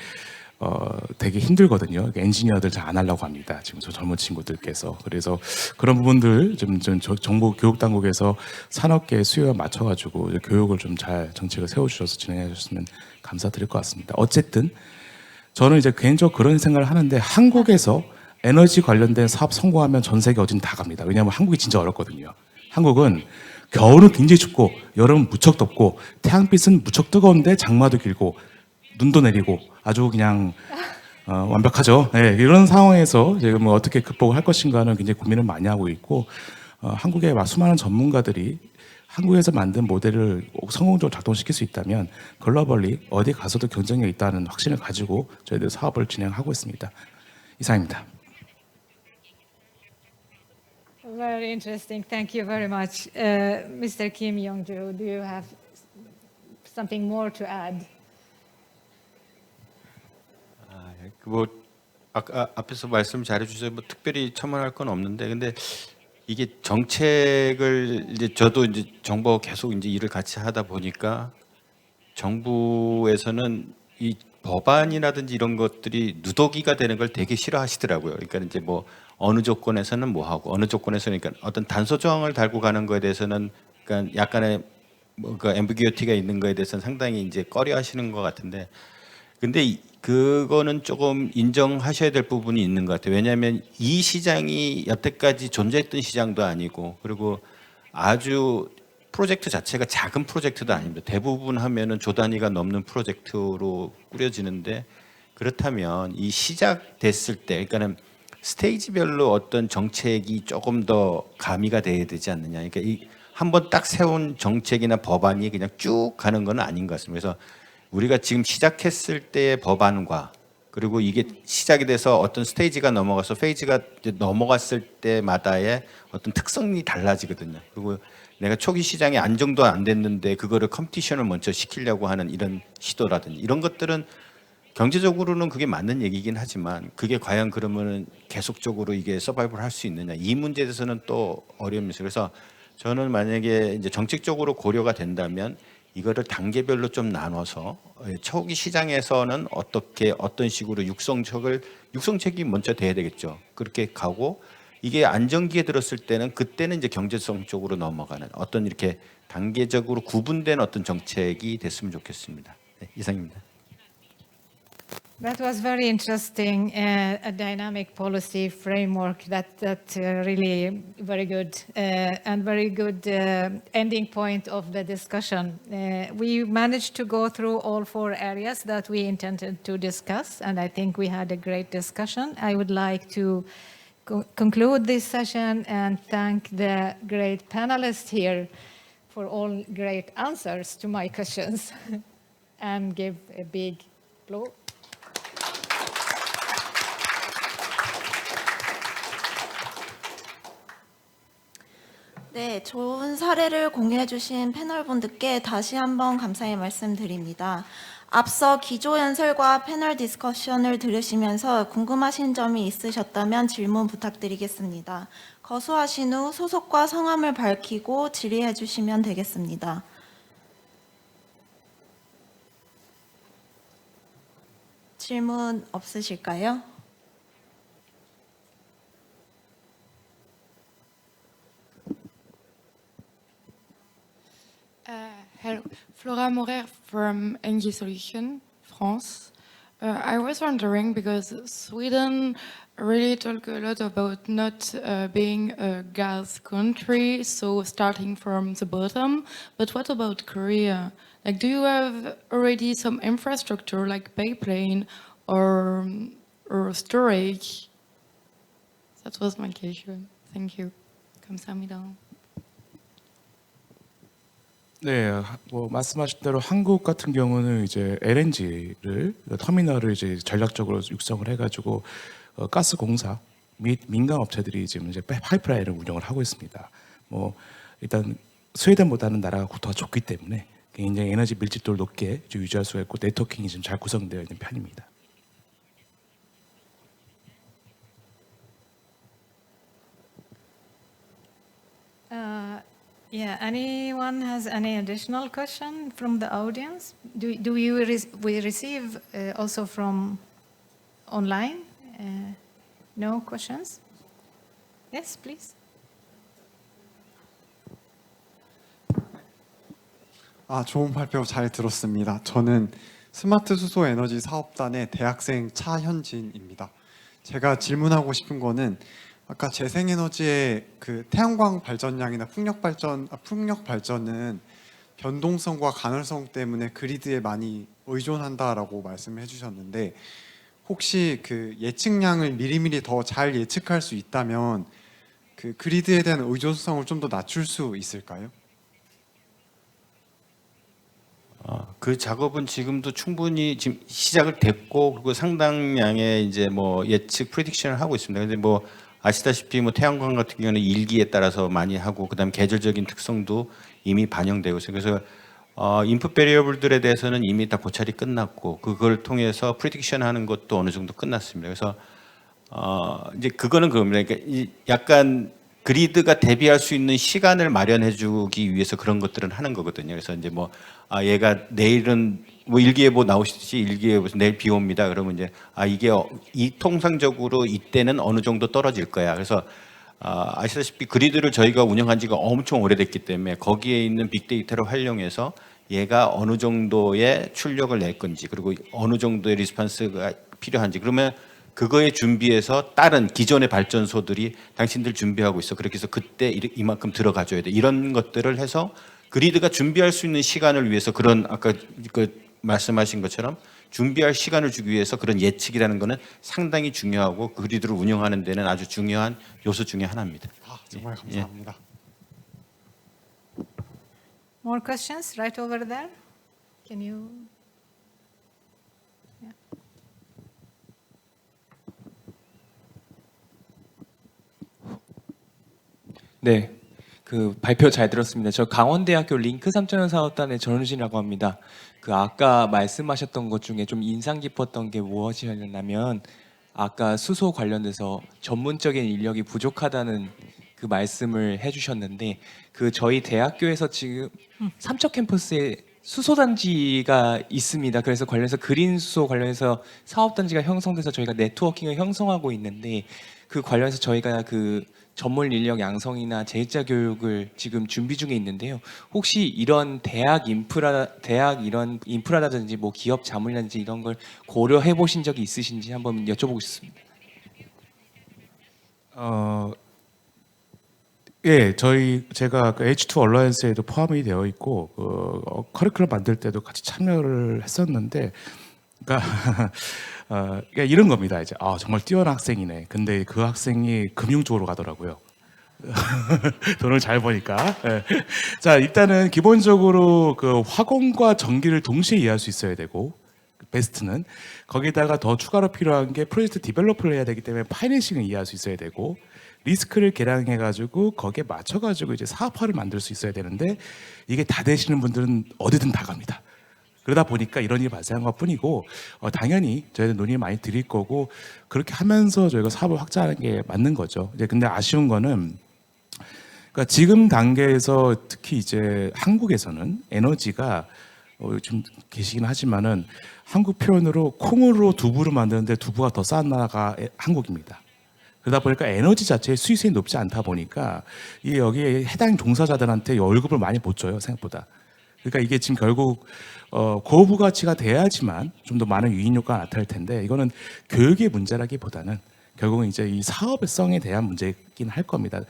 되게 힘들거든요. 엔지니어들 잘 안 하려고 합니다. 지금 저 젊은 친구들께서. 그래서 그런 부분들 좀 정부 교육 당국에서 산업계의 수요에 맞춰가지고 교육을 좀 잘 정책을 세워주셔서 진행해 주셨으면 감사드릴 것 같습니다. 어쨌든 저는 이제 개인적으로 그런 생각을 하는데, 한국에서 에너지 관련된 사업 성공하면 전 세계 어딘 다 갑니다. 왜냐하면 한국이 진짜 어렵거든요. 한국은 겨울은 굉장히 춥고 여름은 무척 덥고 태양빛은 무척 뜨거운데 장마도 길고 눈도 내리고 아주 그냥 완벽하죠. 네, 이런 상황에서 지금 어떻게 극복을 할 것인가는 굉장히 고민을 많이 하고 있고, 한국의 수많은 전문가들이 한국에서 만든 모델을 성공적으로 작동시킬 수 있다면 글로벌리 어디 가서도 경쟁력이 있다는 확신을 가지고 저희들 사업을 진행하고 있습니다. 이상입니다. Very interesting. Thank you very much. Mr. Kim Yong-ju, do you have something more to add? 뭐 아까 앞에서 말씀 잘해주셔서 뭐 특별히 첨언할 건 없는데, 근데 이게 정책을 이제 저도 이제 정부와 계속 이제 일을 같이 하다 보니까 정부에서는 이 법안이라든지 이런 것들이 누더기가 되는 걸 되게 싫어하시더라고요. 그러니까 이제 뭐 어느 조건에서는 뭐 하고 어느 조건에서는, 그러니까 어떤 단서 조항을 달고 가는 거에 대해서는 그러니까 약간의 뭐그 앰비규어티가 있는 거에 대해서는 상당히 이제 꺼려하시는 것 같은데, 근데 그거는 조금 인정하셔야 될 부분이 있는 것 같아요. 왜냐하면 이 시장이 여태까지 존재했던 시장도 아니고, 그리고 아주 프로젝트 자체가 작은 프로젝트도 아닙니다. 대부분 하면은 조 단위가 넘는 프로젝트로 꾸려지는데, 그렇다면 이 시작됐을 때, 그러니까는 스테이지별로 어떤 정책이 조금 더 가미가 돼야 되지 않느냐. 그러니까 이 한번 딱 세운 정책이나 법안이 그냥 쭉 가는 건 아닌 것 같습니다. 그래서 우리가 지금 시작했을 때의 법안과 그리고 이게 시작이 돼서 어떤 스테이지가 넘어가서 페이지가 이제 넘어갔을 때마다의 어떤 특성이 달라지거든요. 그리고 내가 초기 시장에 안정도 안 됐는데 그거를 컴피티션을 먼저 시키려고 하는 이런 시도라든지 이런 것들은 경제적으로는 그게 맞는 얘기긴 하지만 그게 과연 그러면은 계속적으로 이게 서바이벌 할 수 있느냐 이 문제에 대해서는 또 어려움이 있어요. 그래서 저는 만약에 이제 정책적으로 고려가 된다면 이거를 단계별로 좀 나눠서 초기 시장에서는 어떻게 어떤 식으로 육성책이 먼저 돼야 되겠죠. 그렇게 가고 이게 안정기에 들었을 때는 그때는 이제 경제성 쪽으로 넘어가는 어떤 이렇게 단계적으로 구분된 어떤 정책이 됐으면 좋겠습니다. 네, 이상입니다. That was very interesting, a dynamic policy framework that really very good and very good ending point of the discussion. We managed to go through all 4 areas that we intended to discuss, and I think we had a great discussion. I would like to conclude this session and thank the great panelists here for all great answers to my questions and give a big applause. 네, 좋은 사례를 공유해 주신 패널분들께 다시 한번 감사의 말씀드립니다. 앞서 기조연설과 패널 디스커션을 들으시면서 궁금하신 점이 있으셨다면 질문 부탁드리겠습니다. 거수하신 후 소속과 성함을 밝히고 질의해 주시면 되겠습니다. 질문 없으실까요? Hello, Flora Morer from Engie Solutions, France. I was wondering because Sweden really talk a lot about not being a gas country, so starting from the bottom. But what about Korea? Like, do you have already some infrastructure like pipeline or storage? That was my question. Thank you. 감사합니다. 네, 뭐 말씀하신 대로 한국 같은 경우는 이제 LNG를 터미널을 이제 전략적으로 육성을 해가지고 가스 공사 및 민간 업체들이 지금 이제 파이프라인을 운영을 하고 있습니다. 뭐 일단 스웨덴보다는 나라가 더 좋기 때문에 굉장히 에너지 밀집도를 높게 유지할 수가 있고 네트워킹이 좀 잘 구성되어 있는 편입니다. Yeah, anyone has any additional question from the audience? Do we receive also from online? No questions? Yes, please. 좋은 발표 잘 들었습니다. 저는 스마트 수소 에너지 사업단의 대학생 차현진입니다. 제가 질문하고 싶은 거는 아까 재생에너지의 그 태양광 발전량이나 풍력 발전은 변동성과 가능성 때문에 그리드에 많이 의존한다라고 말씀해 주셨는데 혹시 그 예측량을 미리미리 더 잘 예측할 수 있다면 그 그리드에 대한 의존성을 좀 더 낮출 수 있을까요? 그 작업은 지금도 충분히 지금 시작을 됐고 그리고 상당량의 이제 뭐 예측 프리딕션을 하고 있습니다. 근데 뭐 아시다시피 뭐 태양광 같은 경우는 일기에 따라서 많이 하고 그다음 계절적인 특성도 이미 반영되고 있어요. 그래서 인풋 베리어블들에 대해서는 이미 다 고찰이 끝났고 그걸 통해서 프리딕션 하는 것도 어느 정도 끝났습니다. 그래서 이제 그거는 그겁니다. 그러니까 약간 그리드가 대비할 수 있는 시간을 마련해주기 위해서 그런 것들은 하는 거거든요. 그래서 이제 뭐 얘가 내일은 뭐 일기예보 나오시듯이 일기예보에서 내일 비 옵니다. 그러면 이제 이게 통상적으로 이때는 어느 정도 떨어질 거야. 그래서 아시다시피 그리드를 저희가 운영한 지가 엄청 오래됐기 때문에 거기에 있는 빅데이터를 활용해서 얘가 어느 정도의 출력을 낼 건지 그리고 어느 정도의 리스폰스가 필요한지 그러면 그거에 준비해서 다른 기존의 발전소들이 당신들 준비하고 있어. 그렇게 해서 그때 이만큼 들어가줘야 돼. 이런 것들을 해서 그리드가 준비할 수 있는 시간을 위해서 그런 아까 그 말씀하신 것처럼 준비할 시간을 주기 위해서 그런 예측이라는 거는 상당히 중요하고 그 그리드를 운영하는 데는 아주 중요한 요소 중에 하나입니다. 정말 감사합니다. More questions right over there? Can you? 네, 그 발표 잘 들었습니다. 저 강원대학교 링크 3.0 사업단의 전우진이라고 합니다. 그 아까 말씀하셨던 것 중에 좀 인상 깊었던 게 무엇이었냐면 아까 수소 관련돼서 전문적인 인력이 부족하다는 그 말씀을 해주셨는데 그 저희 대학교에서 지금 삼척 캠퍼스에 수소 단지가 있습니다. 그래서 관련해서 그린 수소 관련해서 사업 단지가 형성돼서 저희가 네트워킹을 형성하고 있는데 그 관련해서 저희가 그 전문 인력 양성이나 재직자 교육을 지금 준비 중에 있는데요. 혹시 이런 대학 이런 인프라라든지 뭐 기업 자문이라든지 이런 걸 고려해 보신 적이 있으신지 한번 여쭤보고 싶습니다. 예, 제가 그 H2 얼라이언스에도 포함이 되어 있고 커리큘럼 만들 때도 같이 참여를 했었는데, 그러니까 그러니까 이런 겁니다. 이제 정말 뛰어난 학생이네. 근데 그 학생이 금융 쪽으로 가더라고요. 돈을 잘 버니까. 예. 자, 일단은 기본적으로 그 화공과 전기를 동시에 이해할 수 있어야 되고, 베스트는 거기다가 더 추가로 필요한 게 프로젝트 디벨로퍼를 해야 되기 때문에 파이낸싱을 이해할 수 있어야 되고, 리스크를 계량해 가지고 거기에 맞춰 가지고 이제 사업화를 만들 수 있어야 되는데, 이게 다 되시는 분들은 어디든 다 갑니다. 그러다 보니까 이런 일이 발생한 것뿐이고, 당연히 저희는 논의를 많이 드릴 거고 그렇게 하면서 저희가 사업을 확장하는 게 맞는 거죠. 이제 근데 아쉬운 거는, 그러니까 지금 단계에서 특히 이제 한국에서는 에너지가 좀 계시긴 하지만은 한국 표현으로 콩으로 두부를 만드는데 두부가 더 싼 나라가 한국입니다. 그러다 보니까 에너지 자체의 수익성이 높지 않다 보니까 이 여기에 해당 종사자들한테 월급을 많이 못 줘요, 생각보다. 그러니까 이게 지금 결국 고부 가치가 돼야지만 좀 더 많은 유인 효과가 나타날 텐데, 이거는 교육의 문제라기보다는 결국은 이제 이 사업성에 대한 문제이긴 할 겁니다.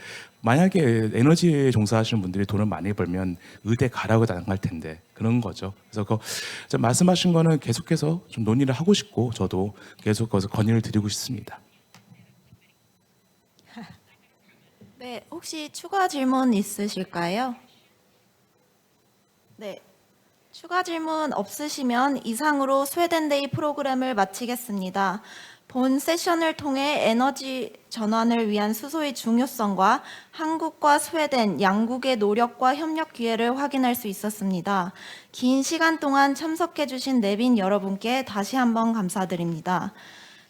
만약에 에너지에 종사하시는 분들이 돈을 많이 벌면 의대 가라고 당할 텐데 그런 거죠. 그래서 말씀하신 거는 계속해서 좀 논의를 하고 싶고 저도 계속 거기서 건의를 드리고 싶습니다. 네, 혹시 추가 질문 있으실까요? 네, 추가 질문 없으시면 이상으로 스웨덴데이 프로그램을 마치겠습니다. 본 세션을 통해 에너지 전환을 위한 수소의 중요성과 한국과 스웨덴 양국의 노력과 협력 기회를 확인할 수 있었습니다. 긴 시간 동안 참석해 주신 내빈 여러분께 다시 한번 감사드립니다.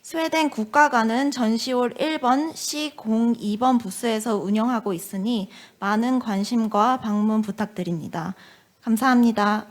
스웨덴 국가관은 전시홀 1번 C02번 부스에서 운영하고 있으니 많은 관심과 방문 부탁드립니다. 감사합니다.